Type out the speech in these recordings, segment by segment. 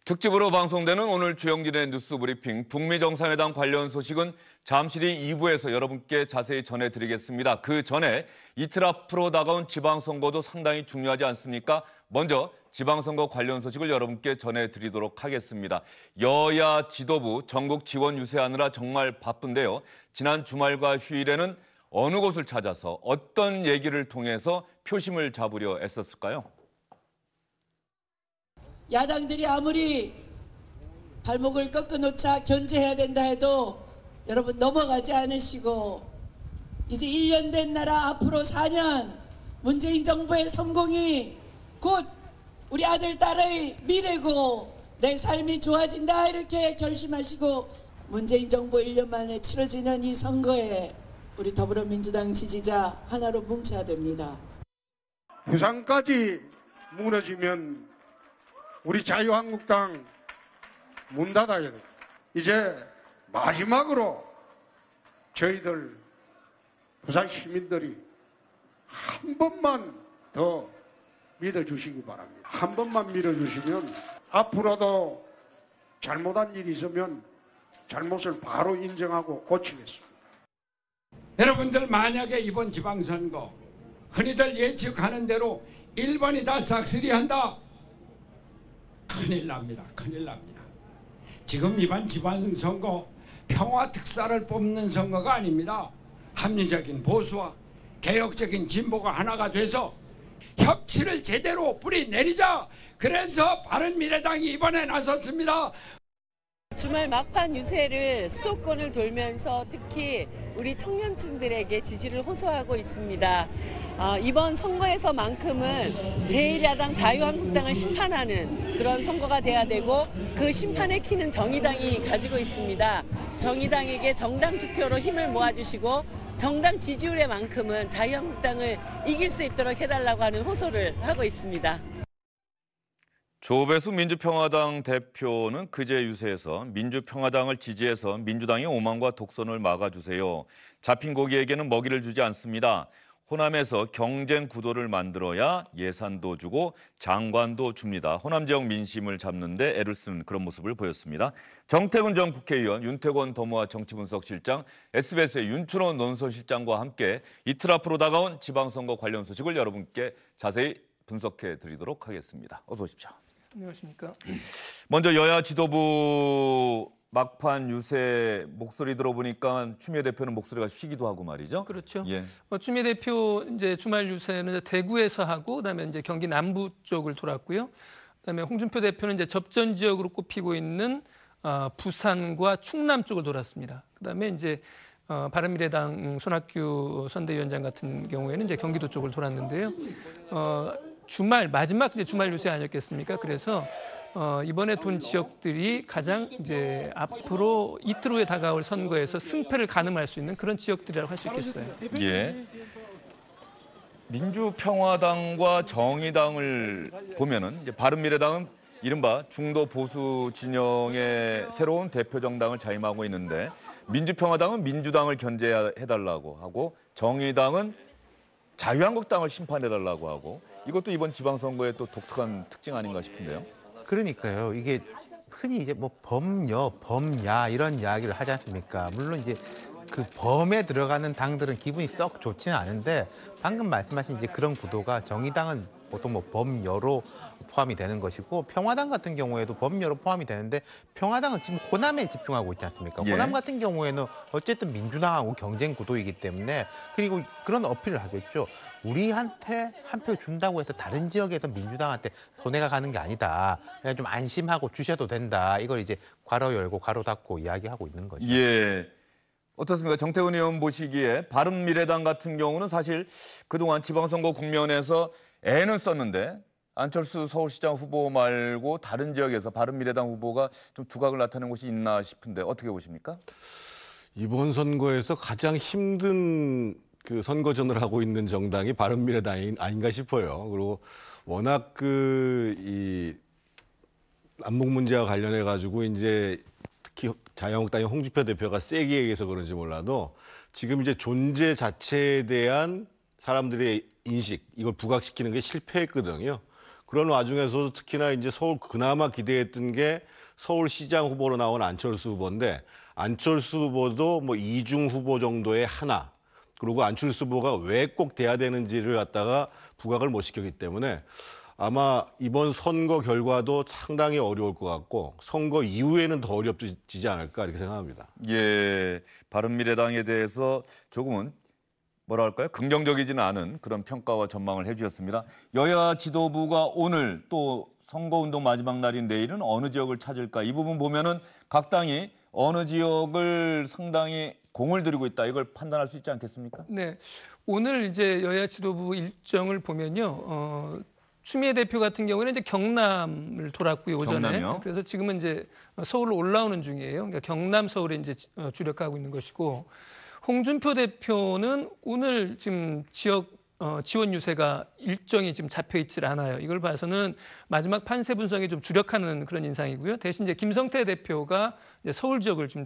특집으로 방송되는 오늘 주영진의 뉴스 브리핑, 북미 정상회담 관련 소식은 잠시 뒤 2부에서 여러분께 자세히 전해드리겠습니다. 그 전에 이틀 앞으로 다가온 지방선거도 상당히 중요하지 않습니까? 먼저 지방선거 관련 소식을 여러분께 전해드리도록 하겠습니다. 여야 지도부 전국 지원 유세하느라 정말 바쁜데요. 지난 주말과 휴일에는 어느 곳을 찾아서 어떤 얘기를 통해서 표심을 잡으려 애썼을까요? 야당들이 아무리 발목을 꺾어놓자 견제해야 된다 해도 여러분 넘어가지 않으시고 이제 1년 된 나라 앞으로 4년 문재인 정부의 성공이 곧 우리 아들 딸의 미래고 내 삶이 좋아진다 이렇게 결심하시고 문재인 정부 1년 만에 치러지는 이 선거에 우리 더불어민주당 지지자 하나로 뭉쳐야 됩니다. 부산까지 무너지면 우리 자유한국당 문 닫아야 돼. 이제 마지막으로 저희들 부산 시민들이 한 번만 더 믿어주시기 바랍니다. 한 번만 믿어주시면 앞으로도 잘못한 일이 있으면 잘못을 바로 인정하고 고치겠습니다. 여러분들 만약에 이번 지방선거 흔히들 예측하는 대로 1번이 다 싹쓸이한다. 큰일 납니다. 큰일 납니다. 지금 이번 지방선거 평화특사를 뽑는 선거가 아닙니다. 합리적인 보수와 개혁적인 진보가 하나가 돼서 협치를 제대로 뿌리내리자. 그래서 바른미래당이 이번에 나섰습니다. 주말 막판 유세를 수도권을 돌면서 특히 우리 청년층들에게 지지를 호소하고 있습니다. 이번 선거에서만큼은 제1야당 자유한국당을 심판하는 그런 선거가 돼야 되고 그 심판의 키는 정의당이 가지고 있습니다. 정의당에게 정당 투표로 힘을 모아주시고 정당 지지율의 만큼은 자유한국당을 이길 수 있도록 해달라고 하는 호소를 하고 있습니다. 조배수 민주평화당 대표는 그제 유세에서 민주평화당을 지지해서 민주당의 오만과 독선을 막아주세요. 잡힌 고기에게는 먹이를 주지 않습니다. 호남에서 경쟁 구도를 만들어야 예산도 주고 장관도 줍니다. 호남 지역 민심을 잡는데 애를 쓰는 그런 모습을 보였습니다. 정태근 전 국회의원, 윤태권 더모아 정치분석실장, SBS의 윤춘원 논설실장과 함께 이틀 앞으로 다가온 지방선거 관련 소식을 여러분께 자세히 분석해 드리도록 하겠습니다. 어서 오십시오. 안녕하십니까. 먼저 여야 지도부 막판 유세 목소리 들어보니까 추미애 대표는 목소리가 쉬기도 하고 말이죠. 그렇죠. 예. 추미애 대표 이제 주말 유세는 대구에서 하고 그다음에 이제 경기 남부 쪽을 돌았고요. 그다음에 홍준표 대표는 이제 접전 지역으로 꼽히고 있는 부산과 충남 쪽을 돌았습니다. 그다음에 이제 바른미래당 손학규 선대위원장 같은 경우에는 이제 경기도 쪽을 돌았는데요. 주말 마지막 이제 주말 유세 아니었겠습니까? 그래서 이번에 돈 지역들이 가장 이제 앞으로 이틀 후에 다가올 선거에서 승패를 가늠할 수 있는 그런 지역들이라고 할 수 있겠어요. 예. 민주평화당과 정의당을 보면은 이제 바른미래당은 이른바 중도 보수 진영의 새로운 대표 정당을 자임하고 있는데 민주평화당은 민주당을 견제해달라고 하고 정의당은 자유한국당을 심판해달라고 하고 이것도 이번 지방선거의 또 독특한 특징 아닌가 싶은데요. 그러니까요. 이게 흔히 이제 뭐 범여, 범야 이런 이야기를 하지 않습니까? 물론 이제 그 범에 들어가는 당들은 기분이 썩 좋지는 않은데 방금 말씀하신 이제 그런 구도가 정의당은 보통 뭐 범여로 포함이 되는 것이고 평화당 같은 경우에도 범여로 포함이 되는데 평화당은 지금 호남에 집중하고 있지 않습니까? 예. 호남 같은 경우에는 어쨌든 민주당하고 경쟁 구도이기 때문에 그리고 그런 어필을 하겠죠. 우리한테 한 표 준다고 해서 다른 지역에서 민주당한테 손해가 가는 게 아니다. 그냥 좀 안심하고 주셔도 된다. 이걸 이제 괄호 열고 괄호 닫고 이야기하고 있는 거죠. 예. 어떻습니까? 정태근 의원 보시기에 바른미래당 같은 경우는 사실 그동안 지방선거 국면에서 애는 썼는데 안철수 서울시장 후보 말고 다른 지역에서 바른미래당 후보가 좀 두각을 나타내는 곳이 있나 싶은데 어떻게 보십니까? 이번 선거에서 가장 힘든 그 선거전을 하고 있는 정당이 바른미래당이 아닌가 싶어요. 그리고 워낙 이 남북 문제와 관련해 가지고 이제 특히 자유한국당의 홍준표 대표가 세게 얘기해서 그런지 몰라도 지금 이제 존재 자체에 대한 사람들의 인식 이걸 부각시키는 게 실패했거든요. 그런 와중에서도 특히나 이제 서울 그나마 기대했던 게 서울시장 후보로 나온 안철수 후보인데 안철수 후보도 뭐 이중 후보 정도의 하나 그리고 안철수 후보가 왜 꼭 돼야 되는지를 갖다가 부각을 못 시켰기 때문에 아마 이번 선거 결과도 상당히 어려울 것 같고 선거 이후에는 더 어렵지지 않을까 이렇게 생각합니다. 예, 바른미래당에 대해서 조금은 뭐랄까요? 긍정적이지는 않은 그런 평가와 전망을 해주셨습니다. 여야 지도부가 오늘 또 선거운동 마지막 날인 내일은 어느 지역을 찾을까? 이 부분 보면은 각 당이 어느 지역을 상당히 공을 들이고 있다. 이걸 판단할 수 있지 않겠습니까? 네, 오늘 이제 여야 지도부 일정을 보면요. 추미애 대표 같은 경우는 이제 경남을 돌았고요, 오전에. 경남이요? 그래서 지금은 이제 서울로 올라오는 중이에요. 그러니까 경남, 서울에 이제 주력하고 있는 것이고, 홍준표 대표는 오늘 지금 지역 지원 유세가 일정이 지금 잡혀 있질 않아요. 이걸 봐서는 마지막 판세 분석에 좀 주력하는 그런 인상이고요. 대신 이제 김성태 대표가 이제 서울 지역을 지금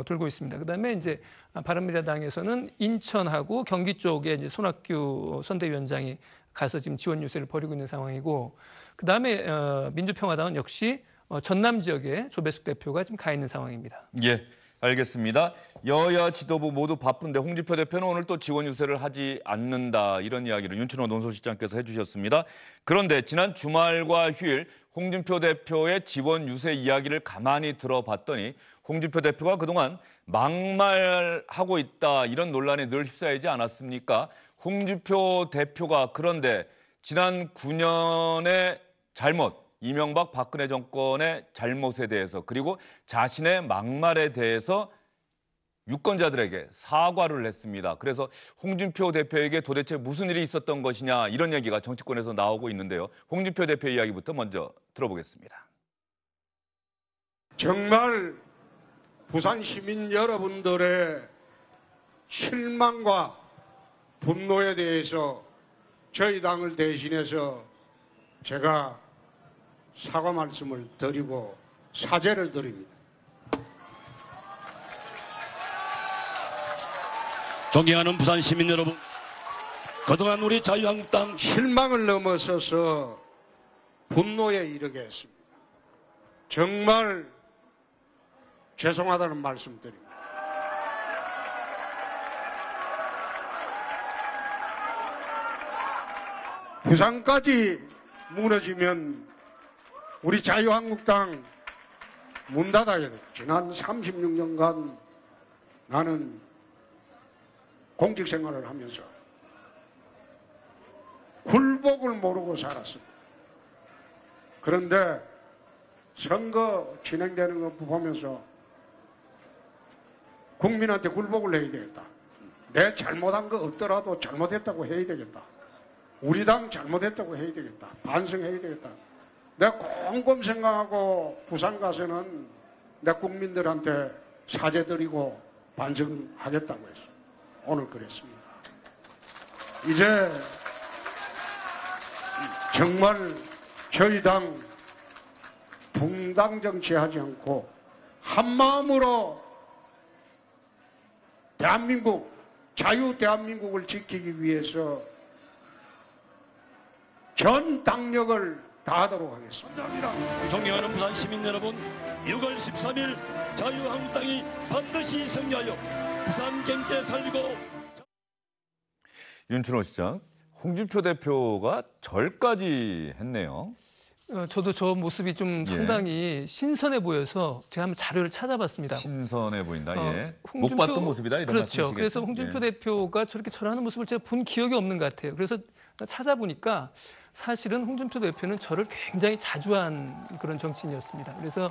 돌고 있습니다. 그다음에 이제 바른미래당에서는 인천하고 경기 쪽에 이제 손학규 선대위원장이 가서 지금 지원 유세를 벌이고 있는 상황이고, 그다음에 민주평화당은 역시 전남 지역에 조배숙 대표가 지금 가 있는 상황입니다. 예, 알겠습니다. 여야 지도부 모두 바쁜데 홍준표 대표는 오늘 또 지원 유세를 하지 않는다 이런 이야기를 윤춘호 논설실장께서 해주셨습니다. 그런데 지난 주말과 휴일 홍준표 대표의 지원 유세 이야기를 가만히 들어봤더니 홍준표 대표가 그동안 막말하고 있다 이런 논란에 늘 휩싸이지 않았습니까? 홍준표 대표가 그런데 지난 9년의 잘못, 이명박 박근혜 정권의 잘못에 대해서 그리고 자신의 막말에 대해서 유권자들에게 사과를 했습니다. 그래서 홍준표 대표에게 도대체 무슨 일이 있었던 것이냐 이런 얘기가 정치권에서 나오고 있는데요. 홍준표 대표 이야기부터 먼저 들어보겠습니다. 정말 부산 시민 여러분들의 실망과 분노에 대해서 저희 당을 대신해서 제가 사과 말씀을 드리고 사죄를 드립니다. 존경하는 부산 시민 여러분, 그동안 우리 자유한국당 실망을 넘어서서 분노에 이르게 했습니다. 정말 죄송하다는 말씀 드립니다. 부산까지 무너지면 우리 자유한국당 문 닫아야 돼. 지난 36년간 나는 공직 생활을 하면서 굴복을 모르고 살았습니다. 그런데 선거 진행되는 거 보면서 국민한테 굴복을 해야 되겠다. 내 잘못한 거 없더라도 잘못했다고 해야 되겠다. 우리 당 잘못했다고 해야 되겠다. 반성해야 되겠다. 내가 곰곰 생각하고 부산 가서는 내 국민들한테 사죄드리고 반성하겠다고 했어요. 오늘 그랬습니다. 이제 정말 저희 당 붕당 정치하지 않고 한마음으로 대한민국, 자유 대한민국을 지키기 위해서 전 당력을 다하도록 하겠습니다. 감사합니다. 존경하는 부산 시민 여러분, 6월 13일 자유한국당이 반드시 승리하여 부산 경제 살리고. 윤춘호 시장, 홍준표 대표가 절까지 했네요. 저도 저 모습이 좀 상당히 신선해 보여서 제가 한번 자료를 찾아봤습니다. 신선해 보인다. 예. 못 봤던 모습이다 이런 그렇죠. 말씀이시겠죠? 그래서 홍준표 대표가 저렇게 절하는 모습을 제가 본 기억이 없는 것 같아요. 그래서 찾아보니까 사실은 홍준표 대표는 절을 굉장히 자주 한 그런 정치인이었습니다. 그래서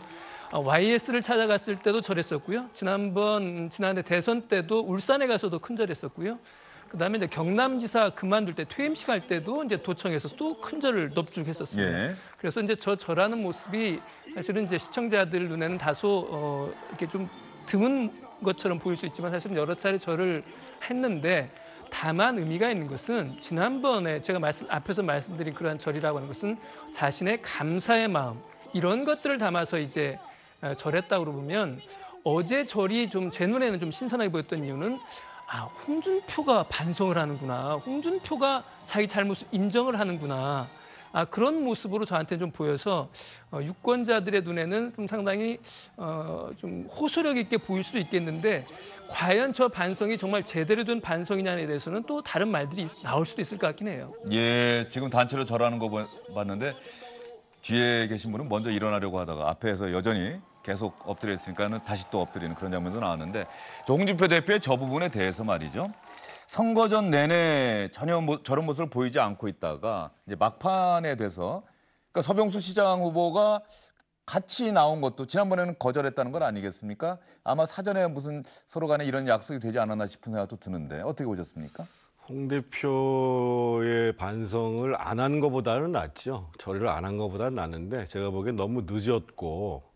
YS를 찾아갔을 때도 절했었고요. 지난해 대선 때도 울산에 가서도 큰절했었고요. 그다음에 이제 경남지사 그만둘 때 퇴임식 할 때도 이제 도청에서 또 큰절을 넙죽했었습니다. 예. 그래서 이제 저 절하는 모습이 사실은 이제 시청자들 눈에는 다소 이렇게 좀 드문 것처럼 보일 수 있지만 사실은 여러 차례 절을 했는데, 다만 의미가 있는 것은 지난번에 제가 앞에서 말씀드린 그러한 절이라고 하는 것은 자신의 감사의 마음, 이런 것들을 담아서 이제 절했다고 보면, 어제 절이 좀 제 눈에는 좀 신선하게 보였던 이유는 홍준표가 반성을 하는구나, 홍준표가 자기 잘못을 인정을 하는구나, 그런 모습으로 저한테 좀 보여서 유권자들의 눈에는 좀 상당히 좀 호소력 있게 보일 수도 있겠는데 과연 저 반성이 정말 제대로 된 반성이냐에 대해서는 또 다른 말들이 나올 수도 있을 것 같긴 해요. 예, 지금 단체로 절하는 거 봤는데 뒤에 계신 분은 먼저 일어나려고 하다가 앞에서 여전히 계속 엎드려 있으니까는 다시 또 엎드리는 그런 장면도 나왔는데 홍준표 대표의 저 부분에 대해서 말이죠. 선거전 내내 전혀 저런 모습을 보이지 않고 있다가 이제 막판에 돼서 그러니까 서병수 시장 후보가 같이 나온 것도 지난번에는 거절했다는 건 아니겠습니까? 아마 사전에 무슨 서로 간에 이런 약속이 되지 않았나 싶은 생각도 드는데 어떻게 보셨습니까? 홍 대표의 반성을 안 한 것보다는 낫죠. 절을 안 한 것보다는 낫는데 제가 보기엔 너무 늦었고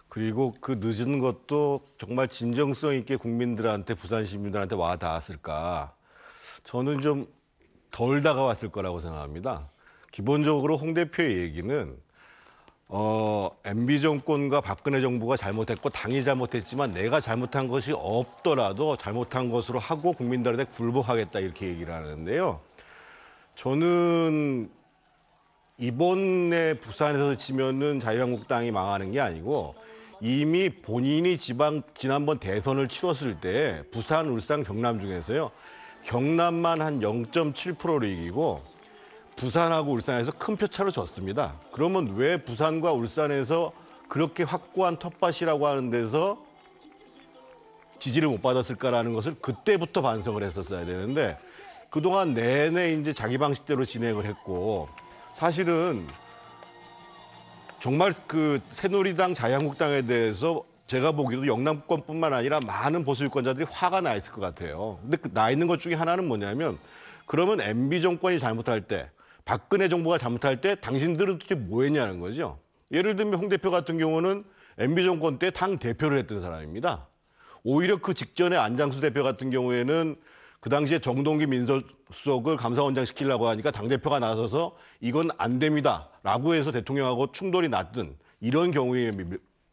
그리고 그 늦은 것도 정말 진정성 있게 국민들한테 부산 시민들한테 와 닿았을까? 저는 좀 덜 다가왔을 거라고 생각합니다. 기본적으로 홍 대표의 얘기는 MB 정권과 박근혜 정부가 잘못했고 당이 잘못했지만 내가 잘못한 것이 없더라도 잘못한 것으로 하고 국민들한테 굴복하겠다 이렇게 얘기를 하는데요. 저는 이번에 부산에서 지면은 자유한국당이 망하는 게 아니고 이미 본인이 지난번 대선을 치렀을 때 부산, 울산, 경남 중에서요. 경남만 한 0.7%로 이기고 부산하고 울산에서 큰 표차로 졌습니다. 그러면 왜 부산과 울산에서 그렇게 확고한 텃밭이라고 하는 데서 지지를 못 받았을까라는 것을 그때부터 반성을 했었어야 되는데 그동안 내내 이제 자기 방식대로 진행을 했고 사실은 정말 그 새누리당, 자유한국당에 대해서 제가 보기에도 영남권뿐만 아니라 많은 보수 유권자들이 화가 나 있을 것 같아요. 근데 그 나 있는 것 중에 하나는 뭐냐면 그러면 MB 정권이 잘못할 때 박근혜 정부가 잘못할 때 당신들은 도대체 뭐 했냐는 거죠. 예를 들면 홍 대표 같은 경우는 MB 정권 때 당 대표를 했던 사람입니다. 오히려 그 직전에 안장수 대표 같은 경우에는 그 당시에 정동기 민정수석을 감사원장 시키려고 하니까 당대표가 나서서 이건 안 됩니다라고 해서 대통령하고 충돌이 났던 이런 경우에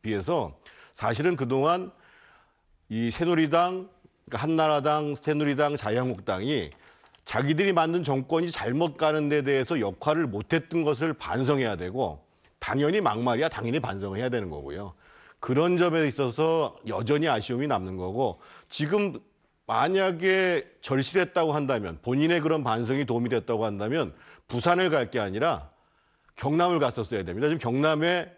비해서 사실은 그동안 이 새누리당, 그러니까 한나라당, 새누리당, 자유한국당이 자기들이 만든 정권이 잘못 가는 데 대해서 역할을 못했던 것을 반성해야 되고 당연히 막말이야 당연히 반성을 해야 되는 거고요. 그런 점에 있어서 여전히 아쉬움이 남는 거고 지금 만약에 절실했다고 한다면 본인의 그런 반성이 도움이 됐다고 한다면 부산을 갈 게 아니라 경남을 갔었어야 됩니다. 지금 경남에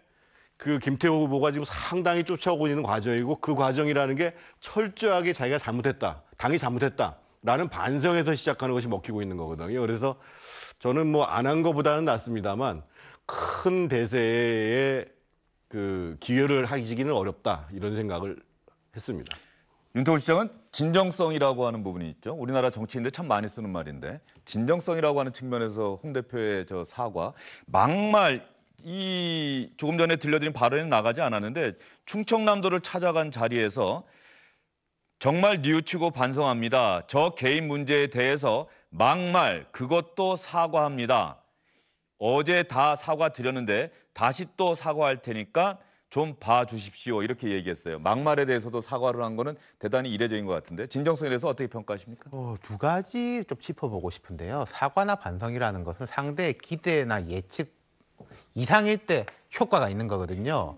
그 김태호 후보가 지금 상당히 쫓아오고 있는 과정이고 그 과정이라는 게 철저하게 자기가 잘못했다, 당이 잘못했다라는 반성에서 시작하는 것이 먹히고 있는 거거든요. 그래서 저는 뭐 안 한 것보다는 낫습니다만 큰 대세에 그 기여를 하기는 어렵다 이런 생각을 했습니다. 윤태호 시장은 진정성이라고 하는 부분이 있죠. 우리나라 정치인들 참 많이 쓰는 말인데 진정성이라고 하는 측면에서 홍 대표의 저 사과, 막말 이 조금 전에 들려드린 발언이 나가지 않았는데 충청남도를 찾아간 자리에서 정말 뉘우치고 반성합니다. 저 개인 문제에 대해서 막말 그것도 사과합니다. 어제 다 사과드렸는데 다시 또 사과할 테니까 좀 봐주십시오. 이렇게 얘기했어요. 막말에 대해서도 사과를 한 거는 대단히 이례적인 것 같은데 진정성에 대해서 어떻게 평가하십니까? 두 가지 좀 짚어보고 싶은데요. 사과나 반성이라는 것은 상대의 기대나 예측 이상일 때 효과가 있는 거거든요.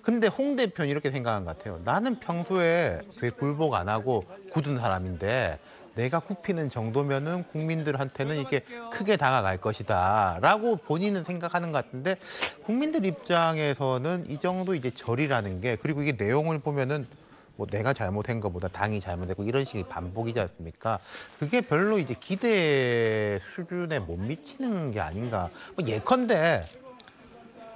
근데 홍 대표는 이렇게 생각한 것 같아요. 나는 평소에 왜 굴복 안 하고 굳은 사람인데 내가 굽히는 정도면은 국민들한테는 이렇게 크게 다가갈 것이다 라고 본인은 생각하는 것 같은데 국민들 입장에서는 이 정도 이제 절이라는 게 그리고 이게 내용을 보면은 뭐 내가 잘못한 것보다 당이 잘못했고 이런 식의 반복이지 않습니까? 그게 별로 이제 기대 수준에 못 미치는 게 아닌가. 뭐 예컨대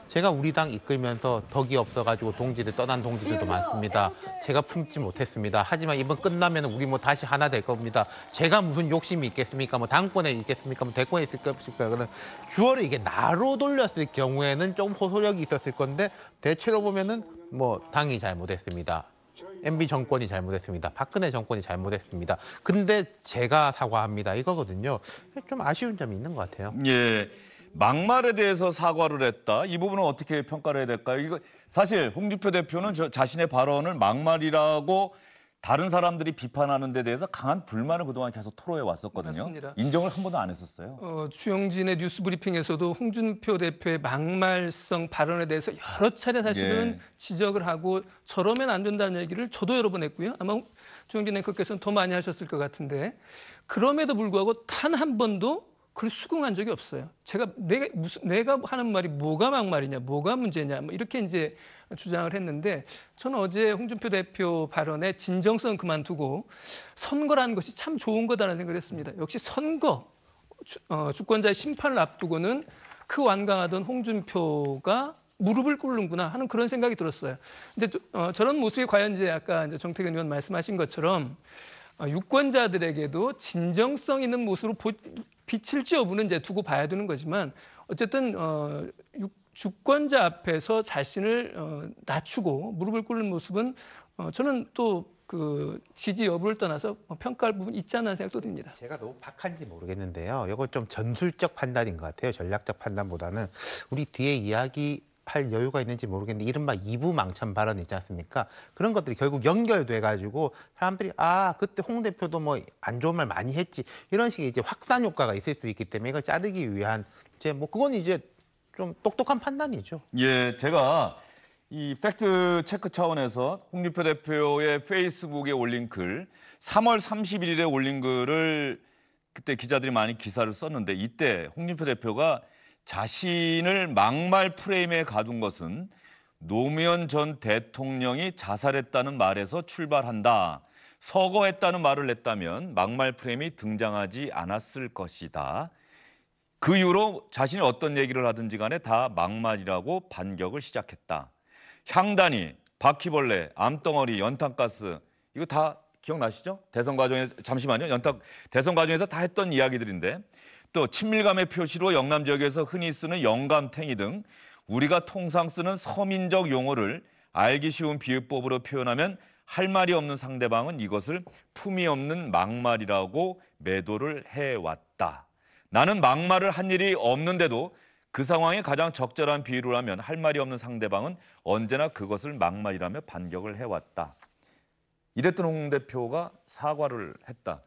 제가 우리 당 이끌면서 덕이 없어가지고 동지들 떠난 동지들도 많습니다. 제가 품지 못했습니다. 하지만 이번 끝나면 우리 뭐 다시 하나 될 겁니다. 제가 무슨 욕심이 있겠습니까? 뭐 당권에 있겠습니까? 뭐 대권에 있을 것입니까? 그런 주어를 이게 나로 돌렸을 경우에는 좀 호소력이 있었을 건데 대체로 보면은 뭐 당이 잘못했습니다. MB 정권이 잘못했습니다. 박근혜 정권이 잘못했습니다. 근데 제가 사과합니다. 이거거든요. 좀 아쉬운 점이 있는 것 같아요. 예. 막말에 대해서 사과를 했다. 이 부분은 어떻게 평가를 해야 될까요? 이거 사실 홍준표 대표는 자신의 발언을 막말이라고 다른 사람들이 비판하는 데 대해서 강한 불만을 그동안 계속 토로해 왔었거든요. 맞습니다. 인정을 한 번도 안 했었어요. 주영진의 뉴스 브리핑에서도 홍준표 대표의 막말성 발언에 대해서 여러 차례 사실은 지적을 하고 저러면 안 된다는 얘기를 저도 여러 번 했고요. 아마 주영진 앵커께서는 더 많이 하셨을 것 같은데 그럼에도 불구하고 단 한 번도 그걸 수긍한 적이 없어요. 내가 하는 말이 뭐가 막말이냐, 뭐가 문제냐, 뭐 이렇게 이제 주장을 했는데 저는 어제 홍준표 대표 발언의 진정성 그만두고 선거라는 것이 참 좋은 거다라는 생각을 했습니다. 역시 선거, 주권자의 심판을 앞두고는 그 완강하던 홍준표가 무릎을 꿇는구나 하는 그런 생각이 들었어요. 이제 저런 모습이 과연 이제 아까 이제 정태근 의원 말씀하신 것처럼 유권자들에게도 진정성 있는 모습으로 비칠지 여부는 이제 두고 봐야 되는 거지만 어쨌든 주권자 앞에서 자신을 낮추고 무릎을 꿇는 모습은 저는 또 그 지지 여부를 떠나서 평가할 부분 있지 않나 생각도 듭니다. 제가 너무 박한지 모르겠는데요. 이거 좀 전술적 판단인 것 같아요. 전략적 판단보다는 우리 뒤에 이야기할 여유가 있는지 모르겠는데 이른바 이부망천 발언 있지 않습니까? 그런 것들이 결국 연결돼가지고 사람들이 그때 홍 대표도 뭐 안 좋은 말 많이 했지 이런 식의 이제 확산 효과가 있을 수 있기 때문에 이걸 자르기 위한 이제 뭐 그건 이제 좀 똑똑한 판단이죠. 예, 제가 이 팩트 체크 차원에서 홍준표 대표의 페이스북에 올린 글, 3월 31일에 올린 글을 그때 기자들이 많이 기사를 썼는데 이때 홍준표 대표가 자신을 막말 프레임에 가둔 것은 노무현 전 대통령이 자살했다는 말에서 출발한다. 서거했다는 말을 냈다면 막말 프레임이 등장하지 않았을 것이다. 그 이후로 자신이 어떤 얘기를 하든지 간에 다 막말이라고 반격을 시작했다. 향단이, 바퀴벌레, 암덩어리, 연탄가스 이거 다 기억나시죠? 대선 과정에서 잠시만요. 대선 과정에서 다 했던 이야기들인데 또 친밀감의 표시로 영남 지역에서 흔히 쓰는 영감탱이 등 우리가 통상 쓰는 서민적 용어를 알기 쉬운 비유법으로 표현하면 할 말이 없는 상대방은 이것을 품위 없는 막말이라고 매도를 해왔다. 나는 막말을 한 일이 없는데도 그 상황에 가장 적절한 비유를 하면 할 말이 없는 상대방은 언제나 그것을 막말이라며 반격을 해왔다. 이랬던 홍 대표가 사과를 했다.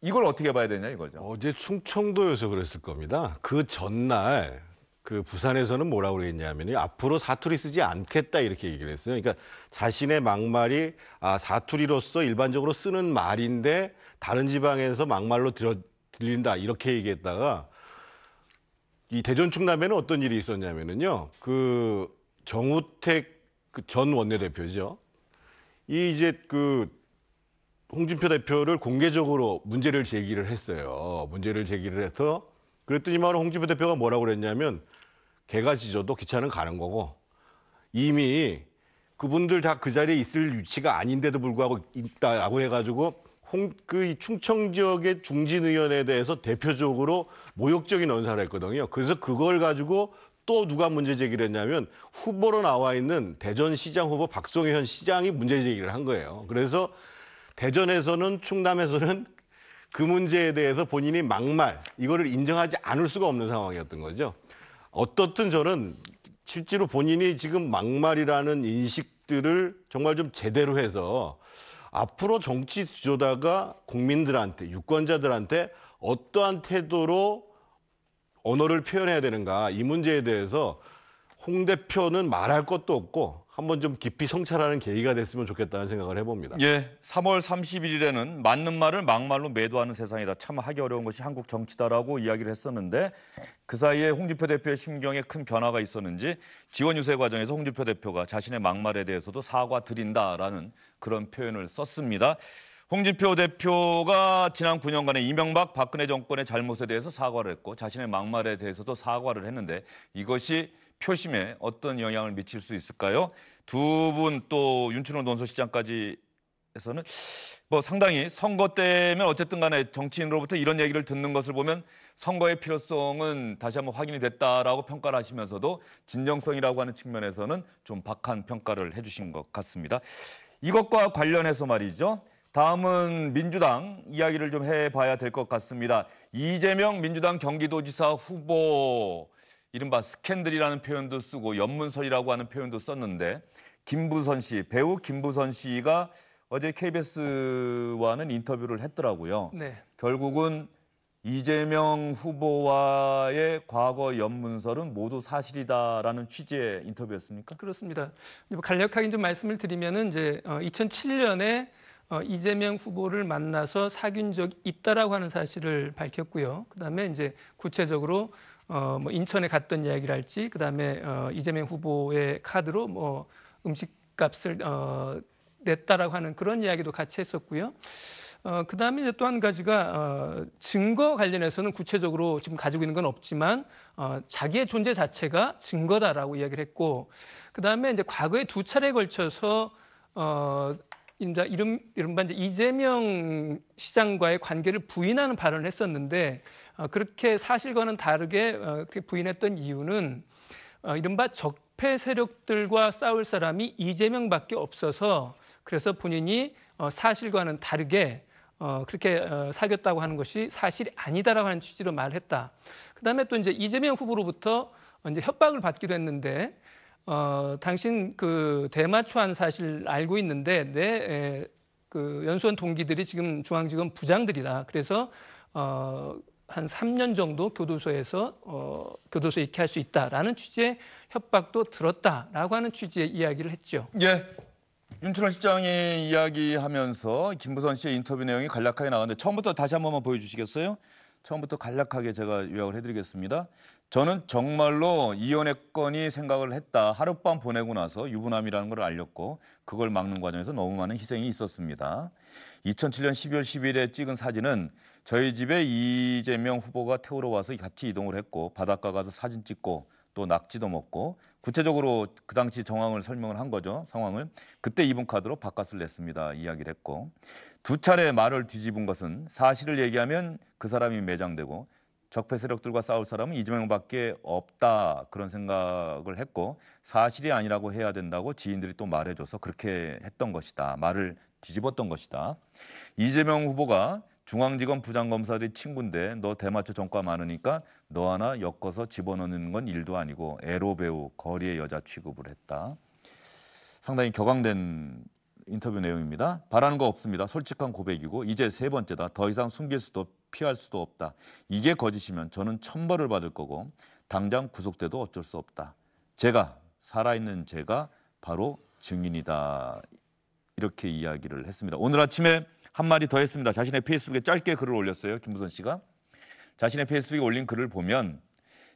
이걸 어떻게 봐야 되냐 이거죠. 어제 충청도에서 그랬을 겁니다. 그 전날 그 부산에서는 뭐라고 그랬냐면요. 앞으로 사투리 쓰지 않겠다 이렇게 얘기를 했어요. 그러니까 자신의 막말이 사투리로서 일반적으로 쓰는 말인데 다른 지방에서 막말로 들린다 이렇게 얘기했다가 이 대전 충남에는 어떤 일이 있었냐면요. 그 정우택 전 원내대표죠. 이제 그 홍준표 대표를 공개적으로 문제를 제기를 했어요. 문제를 제기를 해서 그랬더니만 홍준표 대표가 뭐라고 그랬냐면 개가 짖어도 기차는 가는 거고 이미 그분들 다 그 자리에 있을 위치가 아닌데도 불구하고 있다라고 해가지고 그 충청 지역의 중진 의원에 대해서 대표적으로 모욕적인 언사를 했거든요. 그래서 그걸 가지고 또 누가 문제 제기를 했냐면 후보로 나와 있는 대전시장 후보 박성현 시장이 문제 제기를 한 거예요. 그래서 대전에서는 충남에서는 그 문제에 대해서 본인이 막말 이거를 인정하지 않을 수가 없는 상황이었던 거죠. 어떻든 저는 실제로 본인이 지금 막말이라는 인식들을 정말 좀 제대로 해서 앞으로 정치 지도자가 국민들한테 유권자들한테 어떠한 태도로 언어를 표현해야 되는가 이 문제에 대해서 홍 대표는 말할 것도 없고 한번 좀 깊이 성찰하는 계기가 됐으면 좋겠다는 생각을 해봅니다. 예, 3월 31일에는 맞는 말을 막말로 매도하는 세상이다. 참 하기 어려운 것이 한국 정치다라고 이야기를 했었는데 그 사이에 홍준표 대표의 심경에 큰 변화가 있었는지 지원 유세 과정에서 홍준표 대표가 자신의 막말에 대해서도 사과드린다라는 그런 표현을 썼습니다. 홍준표 대표가 지난 9년간의 이명박 박근혜 정권의 잘못에 대해서 사과를 했고 자신의 막말에 대해서도 사과를 했는데 이것이 표심에 어떤 영향을 미칠 수 있을까요? 두 분 또 윤춘호 논설시장까지 해서는 뭐 상당히 선거 때면 어쨌든 간에 정치인으로부터 이런 얘기를 듣는 것을 보면 선거의 필요성은 다시 한번 확인이 됐다라고 평가를 하시면서도 진정성이라고 하는 측면에서는 좀 박한 평가를 해주신 것 같습니다. 이것과 관련해서 말이죠. 다음은 민주당 이야기를 좀 해봐야 될 것 같습니다. 이재명 민주당 경기도지사 후보 이른바 스캔들이라는 표현도 쓰고 연문설이라고 하는 표현도 썼는데 김부선 씨, 배우 김부선 씨가 어제 KBS와는 인터뷰를 했더라고요. 네. 결국은 이재명 후보와의 과거 연문설은 모두 사실이다라는 취지의 인터뷰였습니까? 그렇습니다. 간략하게 좀 말씀을 드리면은 이제 2007년에 이재명 후보를 만나서 사귄 적이 있다라고 하는 사실을 밝혔고요. 그다음에 이제 구체적으로 뭐 인천에 갔던 이야기를 할지, 그다음에 이재명 후보의 카드로 뭐 음식값을 냈다라고 하는 그런 이야기도 같이 했었고요. 그다음에 이제 또 한 가지가 증거 관련해서는 구체적으로 지금 가지고 있는 건 없지만 자기의 존재 자체가 증거다라고 이야기를 했고, 그다음에 이제 과거에 2차례에 걸쳐서 이른바 이제 이재명 시장과의 관계를 부인하는 발언을 했었는데, 그렇게 사실과는 다르게 그렇게 부인했던 이유는 이른바 적폐 세력들과 싸울 사람이 이재명밖에 없어서, 그래서 본인이 사실과는 다르게 그렇게 사귀었다고 하는 것이 사실이 아니다라고 하는 취지로 말을 했다. 그다음에 또 이제 이재명 후보로부터 이제 협박을 받기도 했는데, 당신 그 대마초한 사실 알고 있는데 내 그 연수원 동기들이 지금 중앙지검 부장들이다. 그래서 한 3년 정도 교도소에서 교도소에 있게 할 수 있다라는 취지의 협박도 들었다라고 하는 취지의 이야기를 했죠. 예. 윤춘원 실장이 이야기하면서 김부선 씨의 인터뷰 내용이 간략하게 나왔는데 처음부터 다시 한 번만 보여주시겠어요? 처음부터 간략하게 제가 요약을 해드리겠습니다. 저는 정말로 이혼의 건이 생각을 했다. 하룻밤 보내고 나서 유부남이라는 걸 알렸고 그걸 막는 과정에서 너무 많은 희생이 있었습니다. 2007년 12월 10일에 찍은 사진은 저희 집에 이재명 후보가 태우러 와서 같이 이동을 했고 바닷가 가서 사진 찍고 또 낙지도 먹고 구체적으로 그 당시 정황을 설명을 한 거죠. 상황을. 그때 입은 카드로 바깥을 냈습니다. 이야기를 했고 2차례 말을 뒤집은 것은 사실을 얘기하면 그 사람이 매장되고 적폐 세력들과 싸울 사람은 이재명밖에 없다. 그런 생각을 했고 사실이 아니라고 해야 된다고 지인들이 또 말해줘서 그렇게 했던 것이다. 말을 뒤집었던 것이다. 이재명 후보가 중앙지검 부장검사들이 친구인데 너 대마초 전과 많으니까 너 하나 엮어서 집어넣는 건 일도 아니고 애로 배우 거리의 여자 취급을 했다. 상당히 격앙된 인터뷰 내용입니다. 바라는 거 없습니다. 솔직한 고백이고 이제 3번째다. 더 이상 숨길 수도 피할 수도 없다. 이게 거짓이면 저는 천벌을 받을 거고 당장 구속돼도 어쩔 수 없다. 제가 살아있는 제가 바로 증인이다. 이렇게 이야기를 했습니다. 오늘 아침에 한마디 더 했습니다. 자신의 페이스북에 짧게 글을 올렸어요. 김부선 씨가. 자신의 페이스북에 올린 글을 보면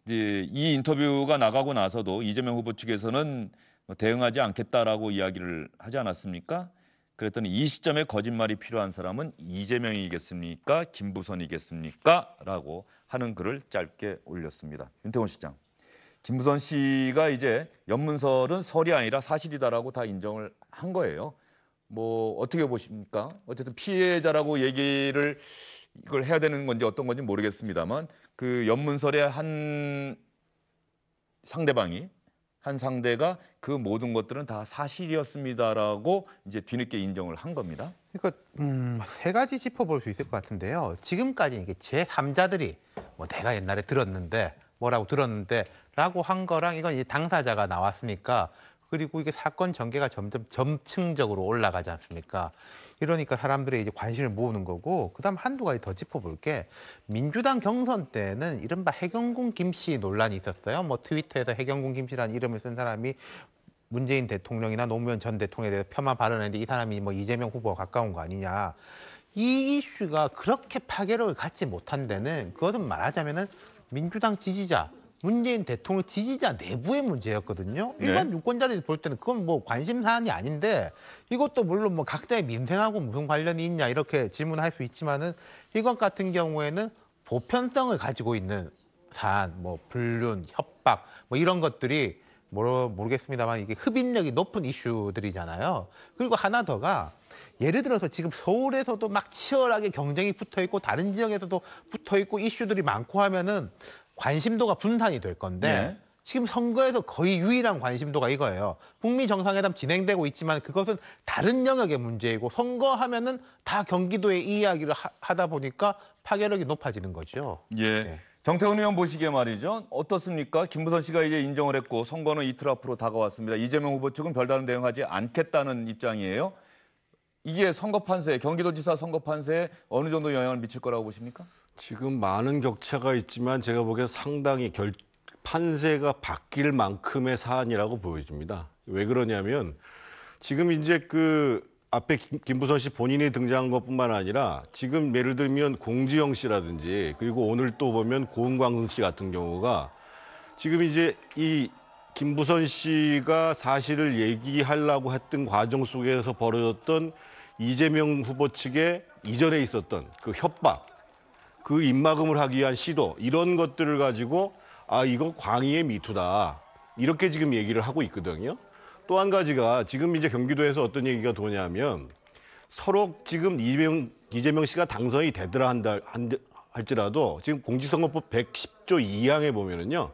이제 이 인터뷰가 나가고 나서도 이재명 후보 측에서는 대응하지 않겠다라고 이야기를 하지 않았습니까? 그랬더니 이 시점에 거짓말이 필요한 사람은 이재명이겠습니까? 김부선이겠습니까? 라고 하는 글을 짧게 올렸습니다. 윤태곤 실장. 김부선 씨가 이제 연문설은 설이 아니라 사실이다라고 다 인정을 한 거예요. 뭐 어떻게 보십니까? 어쨌든 피해자라고 얘기를 이걸 해야 되는 건지 어떤 건지 모르겠습니다만 그 연문설의 한 상대가 그 모든 것들은 다 사실이었습니다라고 이제 뒤늦게 인정을 한 겁니다. 그러니까 3가지 짚어볼 수 있을 것 같은데요. 지금까지 이게 제3자들이 뭐 내가 옛날에 들었는데 뭐라고 들었는데라고 한 거랑 이건 이제 당사자가 나왔으니까 그리고 이게 사건 전개가 점점 점층적으로 올라가지 않습니까? 이러니까 사람들의 이제 관심을 모으는 거고, 그다음 한두 가지 더 짚어볼 게 민주당 경선 때는 이른바 해경군 김씨 논란이 있었어요. 뭐 트위터에서 해경군 김씨라는 이름을 쓴 사람이 문재인 대통령이나 노무현 전 대통령에 대해서 폄하 발언했는데 이 사람이 뭐 이재명 후보와 가까운 거 아니냐. 이 이슈가 그렇게 파괴력을 갖지 못한 데는 그것은 말하자면은 민주당 지지자, 문재인 대통령 지지자 내부의 문제였거든요. 일반 유권자들이 볼 때는 그건 뭐 관심 사안이 아닌데 이것도 물론 뭐 각자의 민생하고 무슨 관련이 있냐 이렇게 질문할 수 있지만은 이것 같은 경우에는 보편성을 가지고 있는 사안, 뭐 불륜, 협박 뭐 이런 것들이 모르겠습니다만 이게 흡입력이 높은 이슈들이잖아요. 그리고 하나 더가 예를 들어서 지금 서울에서도 막 치열하게 경쟁이 붙어 있고 다른 지역에서도 붙어 있고 이슈들이 많고 하면은 관심도가 분산이 될 건데 지금 선거에서 거의 유일한 관심도가 이거예요. 북미 정상회담 진행되고 있지만 그것은 다른 영역의 문제이고 선거하면은 다 경기도의 이 이야기를 하다 보니까 파괴력이 높아지는 거죠. 예. 정태훈 의원 보시기에 말이죠. 어떻습니까? 김부선 씨가 이제 인정을 했고 선거는 이틀 앞으로 다가왔습니다. 이재명 후보 측은 별다른 대응하지 않겠다는 입장이에요. 이게 선거 판세, 경기도지사 선거 판세에 어느 정도 영향을 미칠 거라고 보십니까? 지금 많은 격차가 있지만 제가 보기엔 상당히 판세가 바뀔 만큼의 사안이라고 보여집니다. 왜 그러냐면 지금 이제 그 앞에 김부선 씨 본인이 등장한 것뿐만 아니라 지금 예를 들면 공지영 씨라든지 그리고 오늘 또 보면 고은광 씨 같은 경우가 지금 이제 이 김부선 씨가 사실을 얘기하려고 했던 과정 속에서 벌어졌던 이재명 후보 측의 이전에 있었던 그 협박, 그 입막음을 하기 위한 시도 이런 것들을 가지고 아 이거 광의의 미투다 이렇게 지금 얘기를 하고 있거든요. 또 한 가지가 지금 이제 경기도에서 어떤 얘기가 도냐면 서로 지금 이재명 씨가 당선이 되더라 할지라도 지금 공직선거법 110조 2항에 보면은요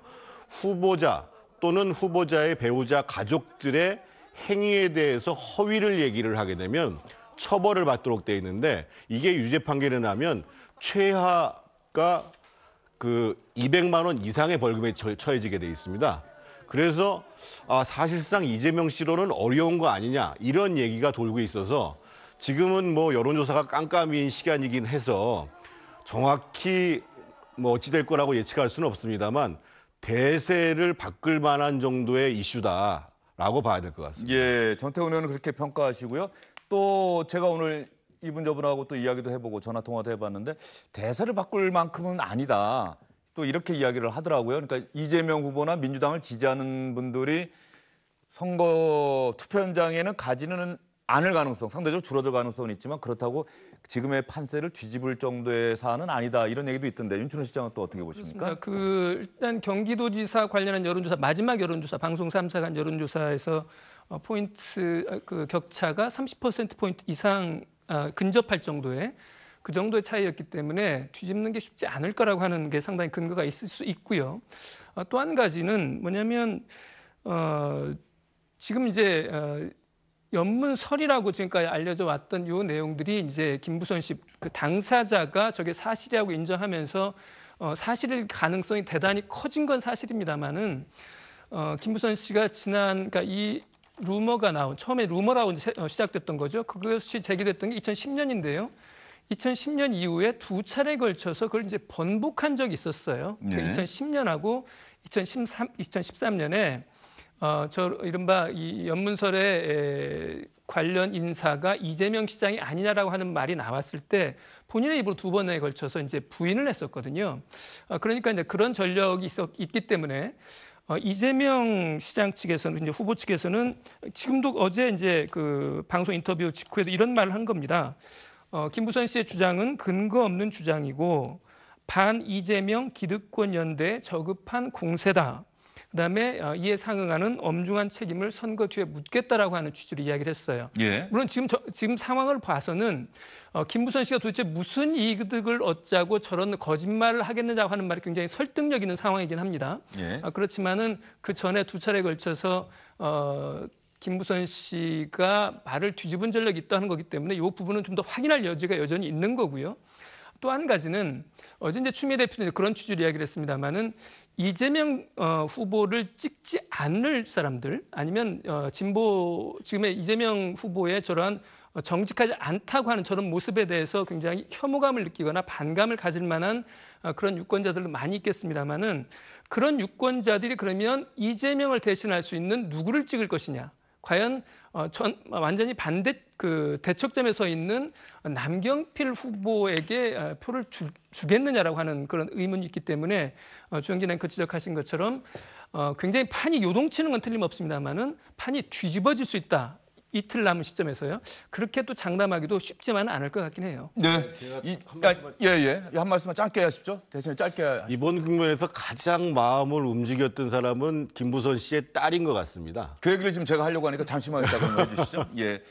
후보자 또는 후보자의 배우자 가족들의 행위에 대해서 허위를 얘기를 하게 되면 처벌을 받도록 돼 있는데 이게 유죄 판결이 나면 최하가 그 200만 원 이상의 벌금에 처해지게 돼 있습니다. 그래서 사실상 이재명 씨로는 어려운 거 아니냐 이런 얘기가 돌고 있어서 지금은 뭐 여론조사가 깜깜이인 시간이긴 해서 정확히 뭐 어찌 될 거라고 예측할 수는 없습니다만 대세를 바꿀 만한 정도의 이슈다라고 봐야 될 것 같습니다. 예, 전태훈 의원은 그렇게 평가하시고요. 또 제가 오늘 이분 저분하고 또 이야기도 해보고 전화 통화도 해봤는데 대세를 바꿀 만큼은 아니다. 또 이렇게 이야기를 하더라고요. 그러니까 이재명 후보나 민주당을 지지하는 분들이 선거 투표 현장에는 가지는 않을 가능성, 상대적으로 줄어들 가능성은 있지만 그렇다고 지금의 판세를 뒤집을 정도의 사안은 아니다. 이런 얘기도 있던데 윤춘호 시장은 또 어떻게 보십니까? 일단 경기도지사 관련한 여론조사 마지막 여론조사 방송 3사 간 여론조사에서 포인트 그 격차가 30%포인트 이상 근접할 정도의 그 정도의 차이였기 때문에 뒤집는 게 쉽지 않을 거라고 하는 게 상당히 근거가 있을 수 있고요. 또 한 가지는 뭐냐면 지금 이제 연문설이라고 지금까지 알려져 왔던 요 내용들이 이제 김부선 씨 그 당사자가 저게 사실이라고 인정하면서 사실일 가능성이 대단히 커진 건 사실입니다만은 김부선 씨가 그러니까 이 루머가 처음에 루머라고 시작됐던 거죠. 그것이 제기됐던 게 2010년인데요. 2010년 이후에 두 차례에 걸쳐서 그걸 이제 번복한 적이 있었어요. 그러니까 2010년하고 2013년에 저 이른바 이 연문설의 관련 인사가 이재명 시장이 아니냐라고 하는 말이 나왔을 때 본인의 입으로 두 번에 걸쳐서 이제 부인을 했었거든요. 그러니까 이제 그런 전력이 있기 때문에 이재명 시장 측에서는 이제 후보 측에서는 지금도 어제 이제 그 방송 인터뷰 직후에도 이런 말을 한 겁니다. 김부선 씨의 주장은 근거 없는 주장이고 반 이재명 기득권 연대에 저급한 공세다. 그다음에 이에 상응하는 엄중한 책임을 선거 뒤에 묻겠다라고 하는 취지로 이야기를 했어요. 예. 물론 지금 상황을 봐서는 김부선 씨가 도대체 무슨 이득을 얻자고 저런 거짓말을 하겠느냐고 하는 말이 굉장히 설득력 있는 상황이긴 합니다. 예. 그렇지만은 그 전에 두 차례에 걸쳐서 김부선 씨가 말을 뒤집은 전력이 있다는 거기 때문에 이 부분은 좀 더 확인할 여지가 여전히 있는 거고요. 또 한 가지는 어제 이제 추미애 대표는 그런 취지로 이야기를 했습니다만은 이재명 후보를 찍지 않을 사람들 아니면 지금의 이재명 후보의 저러한 정직하지 않다고 하는 저런 모습에 대해서 굉장히 혐오감을 느끼거나 반감을 가질 만한 그런 유권자들도 많이 있겠습니다만은 그런 유권자들이 그러면 이재명을 대신할 수 있는 누구를 찍을 것이냐? 과연 완전히 반대 그 대척점에 서 있는 남경필 후보에게 표를 주겠느냐라고 하는 그런 의문이 있기 때문에 주영진 앵커 지적하신 것처럼 굉장히 판이 요동치는 건 틀림없습니다만은 판이 뒤집어질 수 있다. 이틀 남은 시점에서요. 그렇게 또 장담하기도 쉽지만은 않을 것 같긴 해요. 네. 한 말씀만 짧게 하십시오. 대신에 짧게 하십시오. 이번 국면에서 가장 마음을 움직였던 사람은 김부선 씨의 딸인 것 같습니다. 그 얘기를 지금 제가 하려고 하니까 잠시만 있다가 해주시죠. 예.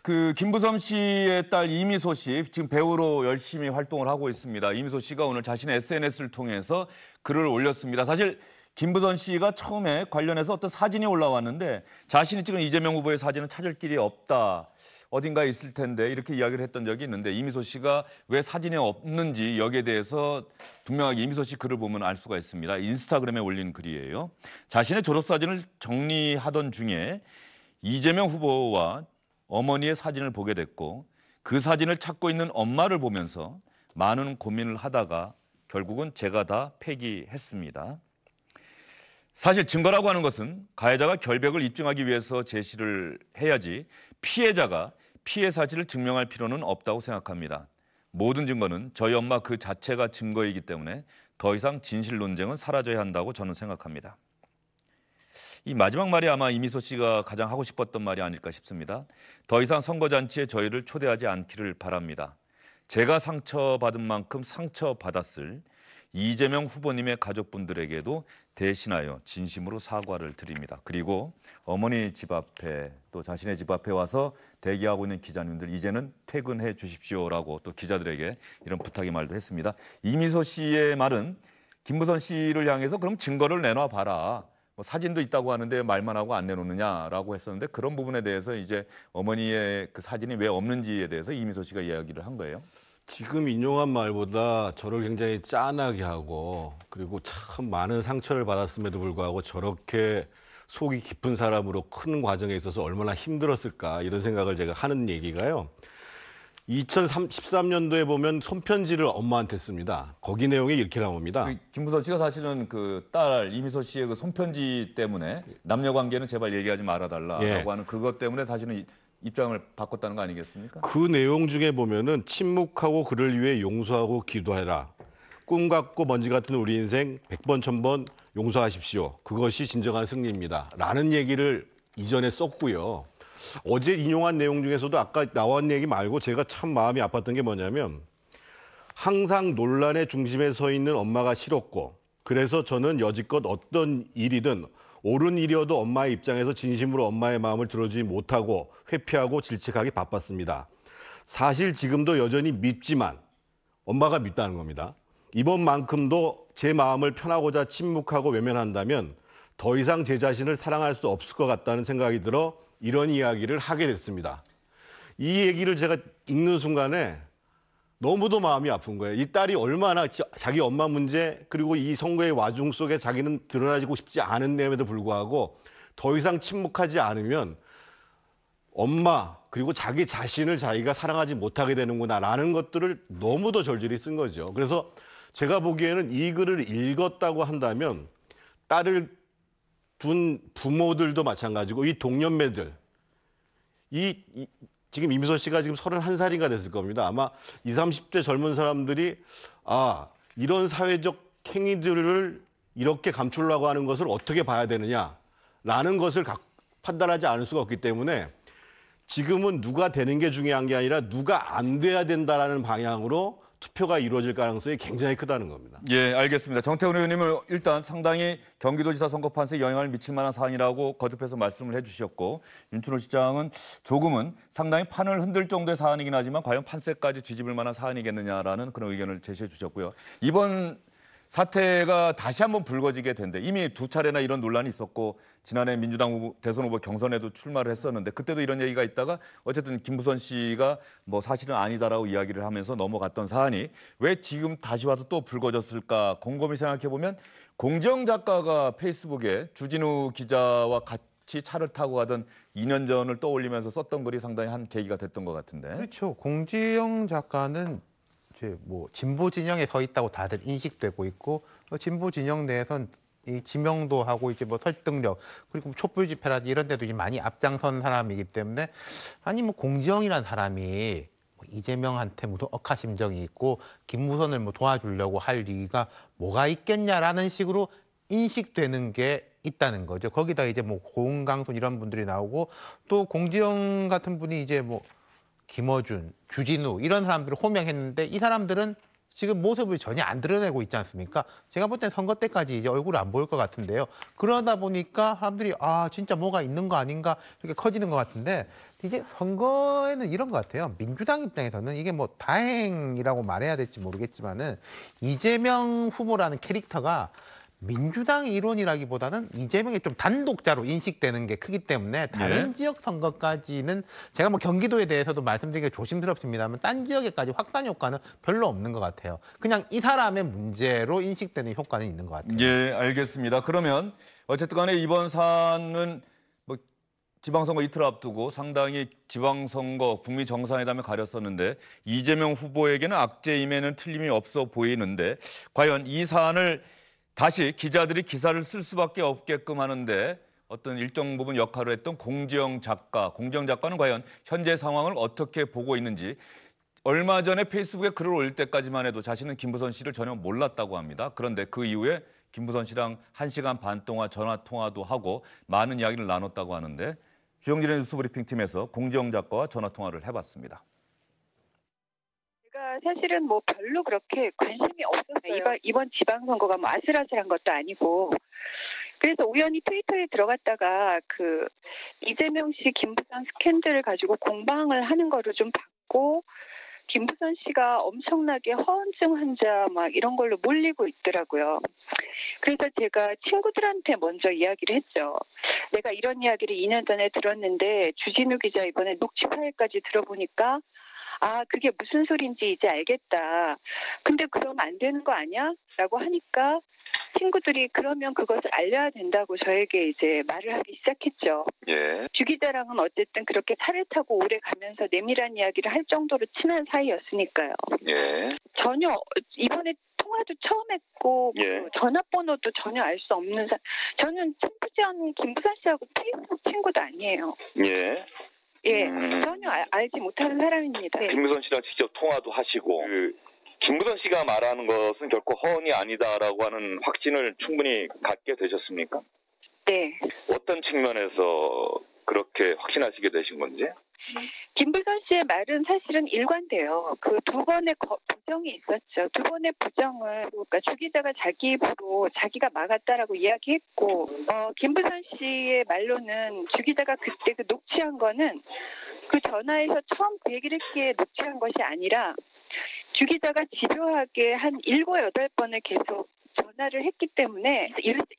그 김부선 씨의 딸 이미소 씨 지금 배우로 열심히 활동을 하고 있습니다. 이미소 씨가 오늘 자신의 SNS를 통해서 글을 올렸습니다. 사실 김부선 씨가 처음에 관련해서 어떤 사진이 올라왔는데 자신이 찍은 이재명 후보의 사진은 찾을 길이 없다. 어딘가에 있을 텐데 이렇게 이야기를 했던 적이 있는데 이미소 씨가 왜 사진이 없는지 여기에 대해서 분명하게 이미소 씨 글을 보면 알 수가 있습니다. 인스타그램에 올린 글이에요. 자신의 졸업사진을 정리하던 중에 이재명 후보와 어머니의 사진을 보게 됐고 그 사진을 찾고 있는 엄마를 보면서 많은 고민을 하다가 결국은 제가 다 폐기했습니다. 사실 증거라고 하는 것은 가해자가 결백을 입증하기 위해서 제시를 해야지 피해자가 피해 사실을 증명할 필요는 없다고 생각합니다. 모든 증거는 저희 엄마 그 자체가 증거이기 때문에 더 이상 진실 논쟁은 사라져야 한다고 저는 생각합니다. 이 마지막 말이 아마 이미소 씨가 가장 하고 싶었던 말이 아닐까 싶습니다. 더 이상 선거잔치에 저희를 초대하지 않기를 바랍니다. 제가 상처받은 만큼 상처받았을 이재명 후보님의 가족분들에게도 대신하여 진심으로 사과를 드립니다. 그리고 어머니 집 앞에 또 자신의 집 앞에 와서 대기하고 있는 기자님들 이제는 퇴근해 주십시오라고 또 기자들에게 이런 부탁의 말도 했습니다. 이미소 씨의 말은 김무선 씨를 향해서 그럼 증거를 내놔 봐라. 뭐 사진도 있다고 하는데 말만 하고 안 내놓느냐라고 했었는데 그런 부분에 대해서 이제 어머니의 그 사진이 왜 없는지에 대해서 이미소 씨가 이야기를 한 거예요. 지금 인용한 말보다 저를 굉장히 짠하게 하고 그리고 참 많은 상처를 받았음에도 불구하고 저렇게 속이 깊은 사람으로 큰 과정에 있어서 얼마나 힘들었을까 이런 생각을 제가 하는 얘기가요. 2013년도에 보면 손편지를 엄마한테 씁니다. 거기 내용이 이렇게 나옵니다. 김무선 씨가 사실은 그 딸 이미소 씨의 그 손편지 때문에 남녀 관계는 제발 얘기하지 말아달라라고 하는 그것 때문에 사실은 입장을 바꿨다는 거 아니겠습니까? 그 내용 중에 보면은 침묵하고 그를 위해 용서하고 기도해라. 꿈 같고 먼지 같은 우리 인생 100번 1000번 용서하십시오. 그것이 진정한 승리입니다. 라는 얘기를 이전에 썼고요. 어제 인용한 내용 중에서도 아까 나온 얘기 말고 제가 참 마음이 아팠던 게 뭐냐면 항상 논란의 중심에 서 있는 엄마가 싫었고 그래서 저는 여지껏 어떤 일이든 옳은 일이어도 엄마의 입장에서 진심으로 엄마의 마음을 들어주지 못하고 회피하고 질책하기 바빴습니다. 사실 지금도 여전히 밉지만 엄마가 밉다는 겁니다. 이번만큼도 제 마음을 편하고자 침묵하고 외면한다면 더 이상 제 자신을 사랑할 수 없을 것 같다는 생각이 들어 이런 이야기를 하게 됐습니다. 이 얘기를 제가 읽는 순간에 너무도 마음이 아픈 거예요. 이 딸이 얼마나 자기 엄마 문제 그리고 이 선거의 와중 속에 자기는 드러나지고 싶지 않은 내용에도 불구하고 더 이상 침묵하지 않으면 엄마 그리고 자기 자신을 자기가 사랑하지 못하게 되는구나라는 것들을 너무도 절절히 쓴 거죠. 그래서 제가 보기에는 이 글을 읽었다고 한다면 딸을 둔 부모들도 마찬가지고 이 동년매들 지금 이미소 씨가 지금 31살인가 됐을 겁니다. 아마 20, 30대 젊은 사람들이 이런 사회적 행위들을 이렇게 감추려고 하는 것을 어떻게 봐야 되느냐라는 것을 판단하지 않을 수가 없기 때문에 지금은 누가 되는 게 중요한 게 아니라 누가 안 돼야 된다라는 방향으로 투표가 이루어질 가능성이 굉장히 크다는 겁니다. 예, 알겠습니다. 정태훈 의원님은 일단 상당히 경기도지사 선거 판세에 영향을 미칠 만한 사안이라고 거듭해서 말씀을 해주셨고 윤춘호 시장은 조금은 상당히 판을 흔들 정도의 사안이긴 하지만 과연 판세까지 뒤집을 만한 사안이겠느냐라는 그런 의견을 제시해 주셨고요. 이번 사태가 다시 한번 불거지게 된데 이미 2차례나 이런 논란이 있었고 지난해 민주당 대선 후보 경선에도 출마를 했었는데 그때도 이런 얘기가 있다가 어쨌든 김무선 씨가 뭐 사실은 아니다라고 이야기를 하면서 넘어갔던 사안이 왜 지금 다시 와서 또 불거졌을까 곰곰이 생각해 보면 공정 작가가 페이스북에 주진우 기자와 같이 차를 타고 가던 2년 전을 떠올리면서 썼던 글이 상당히 한 계기가 됐던 것 같은데. 그렇죠. 공지영 작가는 뭐 진보 진영에 서 있다고 다들 인식되고 있고 진보 진영 내에선 이 지명도 하고 이제 뭐 설득력 그리고 촛불 집회라든지 이런 데도 이제 많이 앞장선 사람이기 때문에 아니 뭐 공지영이라는 사람이 뭐 이재명한테 무슨 억하심정이 있고 김무선을 뭐 도와주려고 할 리가 뭐가 있겠냐라는 식으로 인식되는 게 있다는 거죠. 거기다 이제 뭐 고은강순 이런 분들이 나오고 또 공지영 같은 분이 이제 뭐 김어준, 주진우 이런 사람들을 호명했는데 이 사람들은 지금 모습을 전혀 안 드러내고 있지 않습니까? 제가 볼 땐 선거 때까지 이제 얼굴을 안 보일 것 같은데요. 그러다 보니까 사람들이 진짜 뭐가 있는 거 아닌가 이렇게 커지는 것 같은데 이제 선거에는 이런 것 같아요. 민주당 입장에서는 이게 뭐 다행이라고 말해야 될지 모르겠지만은 이재명 후보라는 캐릭터가 민주당 이론이라기보다는 이재명이 좀 단독자로 인식되는 게 크기 때문에 다른 지역 선거까지는 제가 뭐 경기도에 대해서도 말씀드리기 조심스럽습니다만 딴 지역에까지 확산 효과는 별로 없는 것 같아요. 그냥 이 사람의 문제로 인식되는 효과는 있는 것 같아요. 예, 알겠습니다. 그러면 어쨌든 간에 이번 사안은 뭐 지방선거 이틀 앞두고 상당히 지방선거 북미 정상회담에 가렸었는데 이재명 후보에게는 악재임에는 틀림이 없어 보이는데 과연 이 사안을 다시 기자들이 기사를 쓸 수밖에 없게끔 하는데 어떤 일정 부분 역할을 했던 공지영 작가는 과연 현재 상황을 어떻게 보고 있는지 얼마 전에 페이스북에 글을 올릴 때까지만 해도 자신은 김부선 씨를 전혀 몰랐다고 합니다. 그런데 그 이후에 김부선 씨랑 1시간 반 동안 전화통화도 하고 많은 이야기를 나눴다고 하는데 주영진의 뉴스브리핑팀에서 공지영 작가와 전화통화를 해봤습니다. 제가 사실은 뭐 별로 그렇게 관심이 없었어요. 이번 지방선거가 뭐 아슬아슬한 것도 아니고 그래서 우연히 트위터에 들어갔다가 그 이재명 씨 김부선 스캔들을 가지고 공방을 하는 거를 좀 봤고 김부선 씨가 엄청나게 허언증 환자 막 이런 걸로 몰리고 있더라고요. 그래서 제가 친구들한테 먼저 이야기를 했죠. 내가 이런 이야기를 2년 전에 들었는데 주진우 기자 이번에 녹취 파일까지 들어보니까 아, 그게 무슨 소린지 이제 알겠다. 근데 그러면 안 되는 거 아니야? 라고 하니까 친구들이 그러면 그것을 알려야 된다고 저에게 이제 말을 하기 시작했죠. 예. 주 기자랑은 어쨌든 그렇게 차를 타고 오래 가면서 내밀한 이야기를 할 정도로 친한 사이였으니까요. 예. 전혀 이번에 통화도 처음 했고 예. 그 전화번호도 전혀 알 수 없는 저는 친부전 김부선 씨하고 페이스북 친구도 아니에요. 예. 예, 전혀 알지 못하는 사람입니다. 김부선 씨랑 직접 통화도 하시고 김부선 씨가 말하는 것은 결코 허언이 아니다라고 하는 확신을 충분히 갖게 되셨습니까? 네. 어떤 측면에서 그렇게 확신하시게 되신 건지? 김부선 씨의 말은 사실은 일관돼요. 그 두 번의 부정이 있었죠. 두 번의 부정을 그러니까 주 기자가 자기 입으로 자기가 막았다라고 이야기했고 김부선 씨의 말로는 주 기자가 그때 그 녹취한 거는 그 전화에서 처음 그 얘기를 했기에 녹취한 것이 아니라 주 기자가 집요하게 한 7, 8번을 계속 전화를 했기 때문에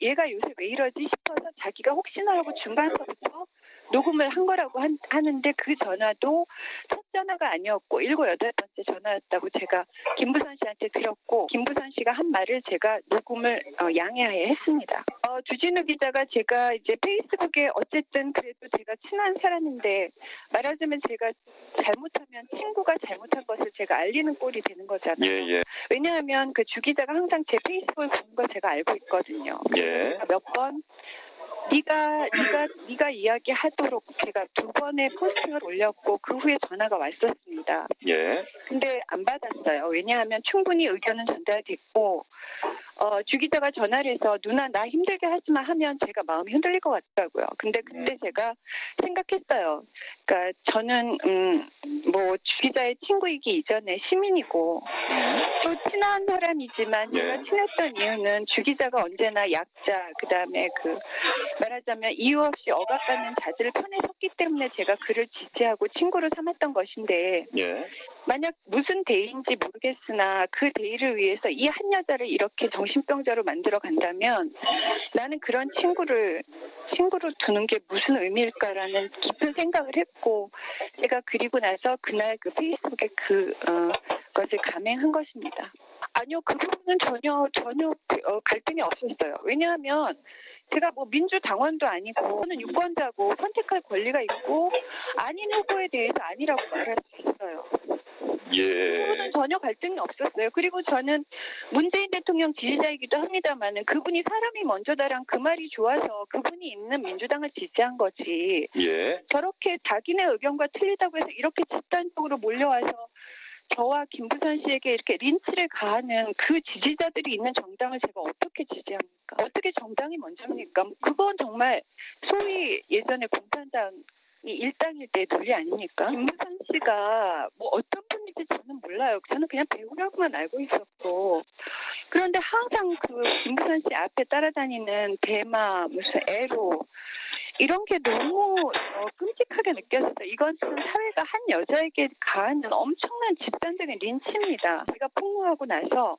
얘가 요새 왜 이러지 싶어서 자기가 혹시나 하고 중간서부터 녹음을 한 거라고 하는데 그 전화도 첫 전화가 아니었고 7, 8번째 전화였다고 제가 김부선 씨한테 들었고 김부선 씨가 한 말을 제가 녹음을 양해하에 했습니다. 주진우 기자가 제가 이제 페이스북에 어쨌든 그래도 제가 친한 사람인데 말하자면 제가 잘못하면 친구가 잘못한 것을 제가 알리는 꼴이 되는 거잖아요. 예, 예. 왜냐하면 그 주 기자가 항상 제 페이스북을 보는 걸 제가 알고 있거든요. 예. 몇 번 네가 이야기하도록 제가 2번의 포스팅을 올렸고 그 후에 전화가 왔었습니다. 예. 근데 안 받았어요. 왜냐하면 충분히 의견은 전달됐고 주 기자가 전화를 해서 누나 나 힘들게 하지마 하면 제가 마음이 흔들릴 것 같더라고요. 근데 그때 제가 생각했어요. 그러니까 저는 뭐 주 기자의 친구이기 이전에 시민이고 또 친한 사람이지만 제가 친했던 이유는 주 기자가 언제나 약자 그다음에 그 말하자면 이유 없이 억압받는 자들을 편에 섰기 때문에 제가 그를 지지하고 친구로 삼았던 것인데 예. 만약 무슨 대의인지 모르겠으나 그 대의를 위해서 이 한 여자를 이렇게 정신병자로 만들어 간다면 나는 그런 친구로 두는 게 무슨 의미일까라는 깊은 생각을 했고 제가 그리고 나서 그날 그 페이스북에 그것을 감행한 것입니다. 아니요, 그 부분은 전혀 갈등이 없었어요. 왜냐하면 제가 뭐 민주당원도 아니고 저는 유권자고 선택할 권리가 있고 아닌 후보에 대해서 아니라고 말할 수 있어요. 예. 그거는 전혀 갈등이 없었어요. 그리고 저는 문재인 대통령 지지자이기도 합니다만은 그분이 사람이 먼저다란 그 말이 좋아서 그분이 있는 민주당을 지지한 거지. 예. 저렇게 자기네 의견과 틀리다고 해서 이렇게 집단적으로 몰려와서 저와 김부선 씨에게 이렇게 린치를 가하는 그 지지자들이 있는 정당을 제가 어떻게 지지합니까? 어떻게 정당이 먼저입니까? 그건 정말 소위 예전에 공산당이 일당일 때 논리 아닙니까? 김부선 씨가 뭐 어떤 분인지 저는 몰라요. 저는 그냥 배우라고만 알고 있었고 그런데 항상 그 김부선 씨 앞에 따라다니는 대마 무슨 애로 이런 게 너무 끔찍하게 느껴졌어요. 이건 사회가 한 여자에게 가하는 엄청난 집단적인 린치입니다. 제가 폭로하고 나서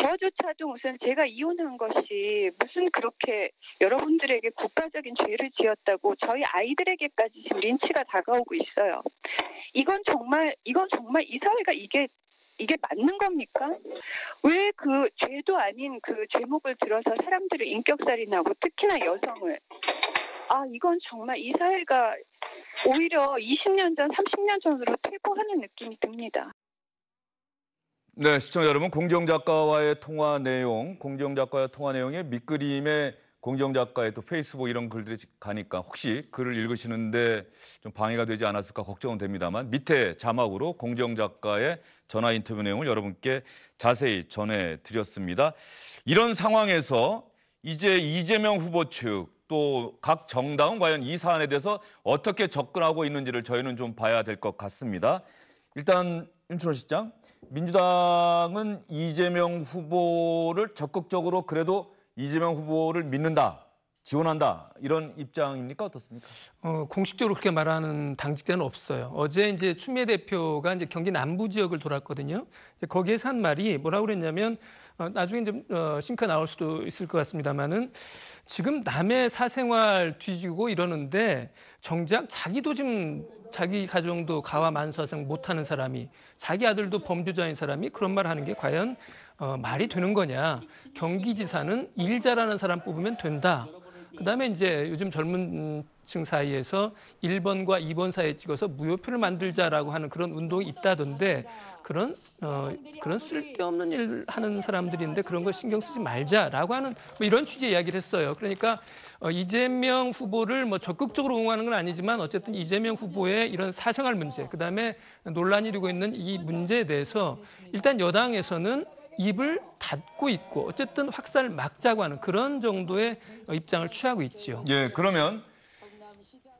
저조차도 무슨 제가 이혼한 것이 무슨 그렇게 여러분들에게 국가적인 죄를 지었다고 저희 아이들에게까지 지금 린치가 다가오고 있어요. 이건 정말 이 사회가 이게 맞는 겁니까? 왜 그 죄도 아닌 그 제목을 들어서 사람들을 인격살인하고 특히나 여성을 이건 정말 이 사회가 오히려 20년 전, 30년 전으로 퇴보하는 느낌이 듭니다. 네, 시청자 여러분, 공정작가와의 통화 내용의 밑그림에 공정작가의 또 페이스북 이런 글들이 가니까 혹시 글을 읽으시는데 좀 방해가 되지 않았을까 걱정은 됩니다만 밑에 자막으로 공정작가의 전화 인터뷰 내용을 여러분께 자세히 전해드렸습니다. 이런 상황에서 이제 이재명 후보 측 또 각 정당은 과연 이 사안에 대해서 어떻게 접근하고 있는지를 저희는 좀 봐야 될 것 같습니다. 일단 윤춘호 실장, 민주당은 이재명 후보를 적극적으로 그래도 이재명 후보를 믿는다, 지원한다 이런 입장입니까? 어떻습니까? 공식적으로 그렇게 말하는 당직자는 없어요. 어제 이제 추미애 대표가 이제 경기 남부 지역을 돌았거든요. 거기에서 한 말이 뭐라고 그랬냐면 나중에 좀 싱크가 나올 수도 있을 것 같습니다만은 지금 남의 사생활 뒤지고 이러는데 정작 자기도 지금 자기 가정도 가와 만사생 못하는 사람이 자기 아들도 범죄자인 사람이 그런 말 하는 게 과연 말이 되는 거냐. 경기지사는 일 잘하는 사람 뽑으면 된다. 그다음에 이제 요즘 젊은 층 사이에서 1번과 2번 사이에 찍어서 무효표를 만들자라고 하는 그런 운동이 있다던데 그런 쓸데없는 일 하는 사람들인데 그런 걸 신경 쓰지 말자라고 하는 뭐 이런 취지의 이야기를 했어요. 그러니까 이재명 후보를 뭐 적극적으로 옹호하는 건 아니지만 어쨌든 이재명 후보의 이런 사생활 문제, 그다음에 논란이 일고 있는 이 문제에 대해서 일단 여당에서는 입을 닫고 있고 어쨌든 확산을 막자고 하는 그런 정도의 입장을 취하고 있지요. 예, 그러면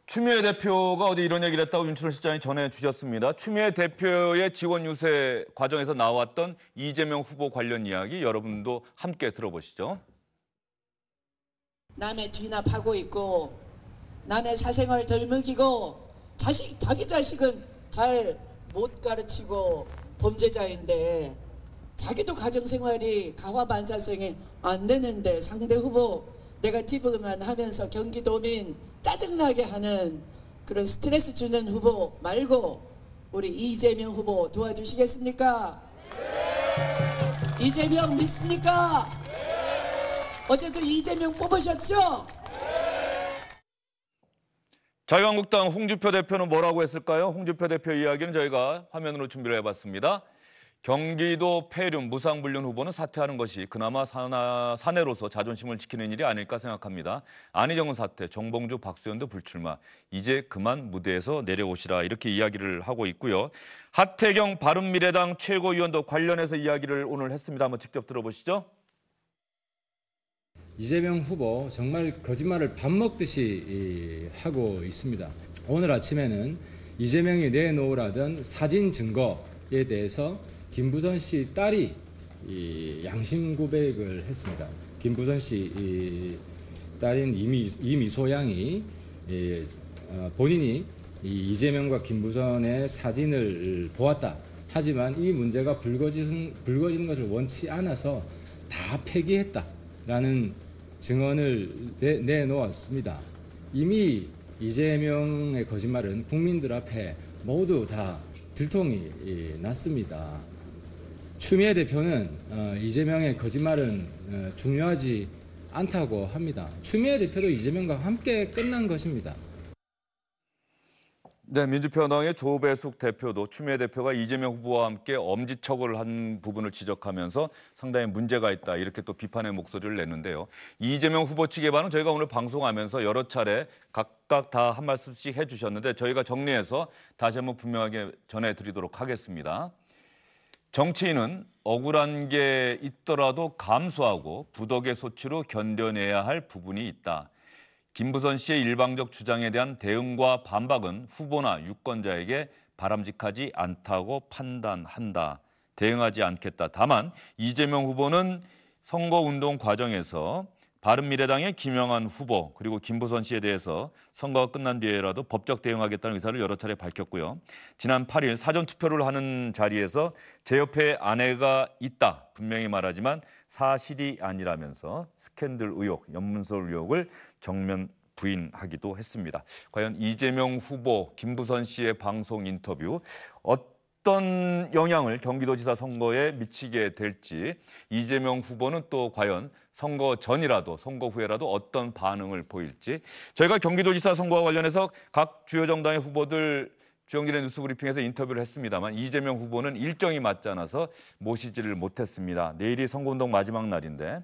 추미애 대표가 어제 이런 얘기를 했다고 윤춘호 실장이 전해주셨습니다. 추미애 대표의 지원 유세 과정에서 나왔던 이재명 후보 관련 이야기 여러분도 함께 들어보시죠. 남의 뒤나 파고 있고 남의 사생활 덜 먹이고 자기 자식은 잘 못 가르치고 범죄자인데 자기도 가정생활이 가와반사성이 안 되는데 상대 후보 네거티브만 하면서 경기도민 짜증나게 하는 그런 스트레스 주는 후보 말고 우리 이재명 후보 도와주시겠습니까? 이재명 믿습니까? 어제도 이재명 뽑으셨죠? 자유한국당 홍준표 대표는 뭐라고 했을까요? 홍준표 대표 이야기는 저희가 화면으로 준비를 해봤습니다. 경기도 폐륜 무상불륜 후보는 사퇴하는 것이 그나마 사내로서 자존심을 지키는 일이 아닐까 생각합니다. 안희정은 사퇴, 정봉주, 박수현도 불출마. 이제 그만 무대에서 내려오시라 이렇게 이야기를 하고 있고요. 하태경 바른미래당 최고위원도 관련해서 이야기를 오늘 했습니다. 한번 직접 들어보시죠. 이재명 후보 정말 거짓말을 밥 먹듯이 하고 있습니다. 오늘 아침에는 이재명이 내놓으라던 사진 증거에 대해서 김부선 씨 딸이 양심 고백을 했습니다. 김부선 씨 딸인 이미소 양이 본인이 이재명과 김부선의 사진을 보았다. 하지만 이 문제가 불거지는 것을 원치 않아서 다 폐기했다라는 증언을 내놓았습니다. 이미 이재명의 거짓말은 국민들 앞에 모두 다 들통이 났습니다. 추미애 대표는 이재명의 거짓말은 중요하지 않다고 합니다. 추미애 대표도 이재명과 함께 끝난 것입니다. 네, 민주평화당의 조배숙 대표도 추미애 대표가 이재명 후보와 함께 엄지척을 한 부분을 지적하면서 상당히 문제가 있다 이렇게 또 비판의 목소리를 냈는데요. 이재명 후보 측의 반은 저희가 오늘 방송하면서 여러 차례 각각 다 한 말씀씩 해주셨는데 저희가 정리해서 다시 한번 분명하게 전해드리도록 하겠습니다. 정치인은 억울한 게 있더라도 감수하고 부덕의 소치로 견뎌내야 할 부분이 있다. 김부선 씨의 일방적 주장에 대한 대응과 반박은 후보나 유권자에게 바람직하지 않다고 판단한다. 대응하지 않겠다. 다만 이재명 후보는 선거운동 과정에서 바른미래당의 김영한 후보 그리고 김부선 씨에 대해서 선거가 끝난 뒤에라도 법적 대응하겠다는 의사를 여러 차례 밝혔고요. 지난 8일 사전투표를 하는 자리에서 제 옆에 아내가 있다. 분명히 말하지만 사실이 아니라면서 스캔들 의혹, 연문설 의혹을 정면 부인하기도 했습니다. 과연 이재명 후보, 김부선 씨의 방송 인터뷰 어떤 영향을 경기도지사 선거에 미치게 될지, 이재명 후보는 또 과연 선거 전이라도 선거 후에라도 어떤 반응을 보일지, 저희가 경기도지사 선거와 관련해서 각 주요 정당의 후보들 주영진의 뉴스브리핑에서 인터뷰를 했습니다만 이재명 후보는 일정이 맞지 않아서 모시지를 못했습니다. 내일이 선거운동 마지막 날인데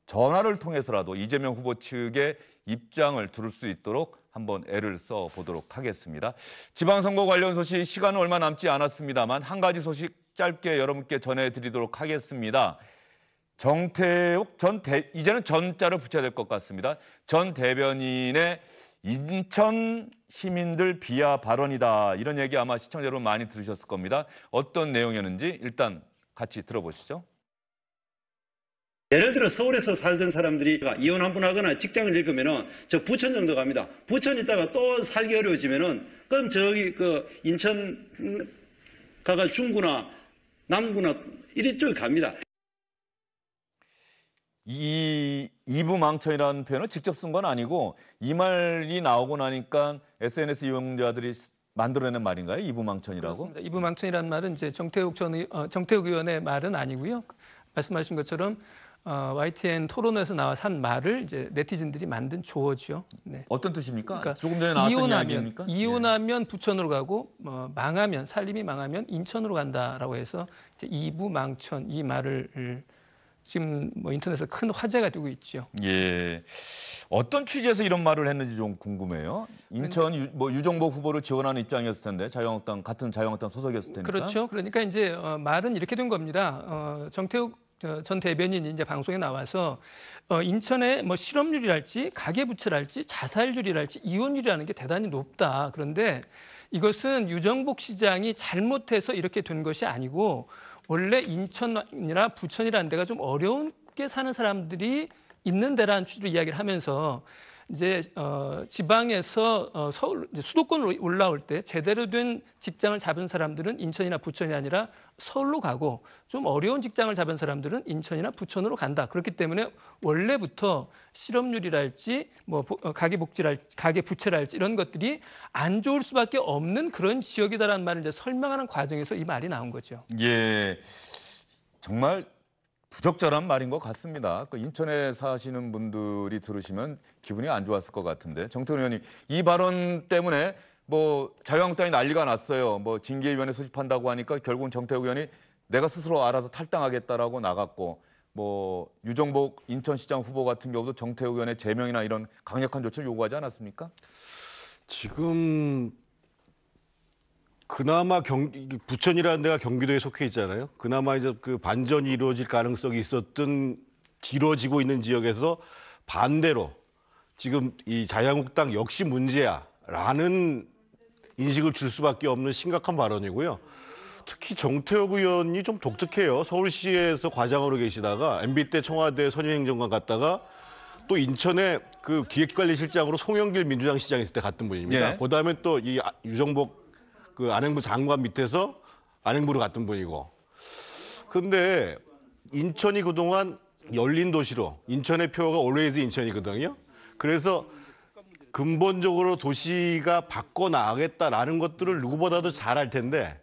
전화를 통해서라도 이재명 후보 측의 입장을 들을 수 있도록 한번 애를 써보도록 하겠습니다. 지방선거 관련 소식 시간은 얼마 남지 않았습니다만 한 가지 소식 짧게 여러분께 전해드리도록 하겠습니다. 정태욱 이제는 전자를 붙여야 될 것 같습니다. 전 대변인의 인천 시민들 비하 발언이다. 이런 얘기 아마 시청자 여러분 많이 들으셨을 겁니다. 어떤 내용이었는지 일단 같이 들어보시죠. 예를 들어 서울에서 살던 사람들이 이혼 한 번 하거나 직장을 잃으면은 저 부천 정도 갑니다. 부천 있다가 또 살기 어려워지면은 그럼 저기 그 인천 가가 중구나 남구나 이쪽 갑니다. 이 이부망천이라는 표현을 직접 쓴 건 아니고 이 말이 나오고 나니까 SNS 이용자들이 만들어낸 말인가요? 이부망천이라고? 그렇습니다. 이부망천이라는 말은 이제 정태욱 의원의 말은 아니고요. 말씀하신 것처럼 YTN 토론에서 나와 한 말을 이제 네티즌들이 만든 조어죠. 네. 어떤 뜻입니까? 그러니까 조금 전에 나왔던 이야기입니까? 이혼하면 부천으로 가고 망하면 살림이 망하면 인천으로 간다라고 해서 이제 이부망천 이 말을 지금 인터넷에서 큰 화제가 되고 있죠. 예. 어떤 취지에서 이런 말을 했는지 좀 궁금해요. 인천 유정복 후보를 지원하는 입장이었을 텐데 같은 자유한국당 소속이었을 테니까. 그렇죠. 그러니까 이제 말은 이렇게 된 겁니다. 정태욱 전 대변인이 이제 방송에 나와서 인천의 실업률이랄지 가계부채랄지 자살률이랄지 이혼율이라는 게 대단히 높다. 그런데 이것은 유정복 시장이 잘못해서 이렇게 된 것이 아니고 원래 인천이나 부천이라는 데가 좀 어려운게 사는 사람들이 있는 데라는 취지로 이야기를 하면서 이제 지방에서 서울 수도권으로 올라올 때 제대로 된 직장을 잡은 사람들은 인천이나 부천이 아니라 서울로 가고 좀 어려운 직장을 잡은 사람들은 인천이나 부천으로 간다. 그렇기 때문에 원래부터 실업률이랄지 가계 부채랄지 이런 것들이 안 좋을 수밖에 없는 그런 지역이다라는 말을 이제 설명하는 과정에서 이 말이 나온 거죠. 예, 정말 부적절한 말인 것 같습니다. 인천에 사시는 분들이 들으시면 기분이 안 좋았을 것 같은데 정태욱 의원님 이 발언 때문에 자유한국당이 난리가 났어요. 징계위원회 소집한다고 하니까 결국은 정태욱 의원이 내가 스스로 알아서 탈당하겠다라고 나갔고 유정복 인천시장 후보 같은 경우도 정태욱 의원의 제명이나 이런 강력한 조치를 요구하지 않았습니까? 지금 그나마 부천이라는 데가 경기도에 속해 있잖아요. 그나마 이제 그 반전이 이루어질 가능성이 이루어지고 있는 지역에서 반대로 지금 이 자유한국당 역시 문제야라는 인식을 줄 수밖에 없는 심각한 발언이고요. 특히 정태욱 의원이 좀 독특해요. 서울시에서 과장으로 계시다가 MB 때 청와대 선임행정관 갔다가 또 인천에 그 기획관리실장으로 송영길 민주당 시장 있을 때 갔던 분입니다. 네. 그다음에 또 이 유정복 그 안행부 장관 밑에서 안행부로 갔던 분이고. 근데 인천이 그동안 열린 도시로 인천의 표가 always 인천이거든요. 그래서 근본적으로 도시가 바꿔나가겠다라는 것들을 누구보다도 잘 알 텐데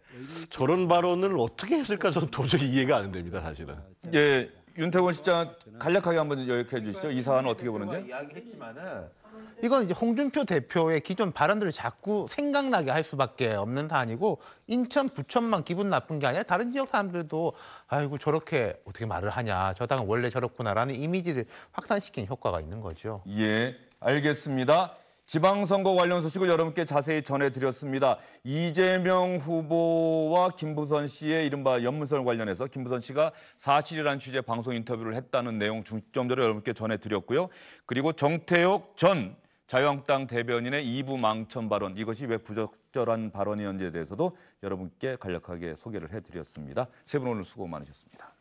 저런 발언을 어떻게 했을까 저는 도저히 이해가 안 됩니다, 사실은. 예, 윤태곤 시장 간략하게 한번 요약해 주시죠. 이 사안은 어떻게 보는지? 이야기했지만은 이건 이제 홍준표 대표의 기존 발언들을 자꾸 생각나게 할 수밖에 없는 사안이고 인천, 부천만 기분 나쁜 게 아니라 다른 지역 사람들도 아이고 저렇게 어떻게 말을 하냐. 저 당은 원래 저렇구나라는 이미지를 확산시키는 효과가 있는 거죠. 예, 알겠습니다. 지방선거 관련 소식을 여러분께 자세히 전해드렸습니다. 이재명 후보와 김부선 씨의 이른바 연문설 관련해서 김부선 씨가 사실이라는 취지의 방송 인터뷰를 했다는 내용 중점적으로 여러분께 전해드렸고요. 그리고 정태욱 전 자유한국당 대변인의 이부망천 발언, 이것이 왜 부적절한 발언이었는지에 대해서도 여러분께 간략하게 소개를 해드렸습니다. 세 분 오늘 수고 많으셨습니다.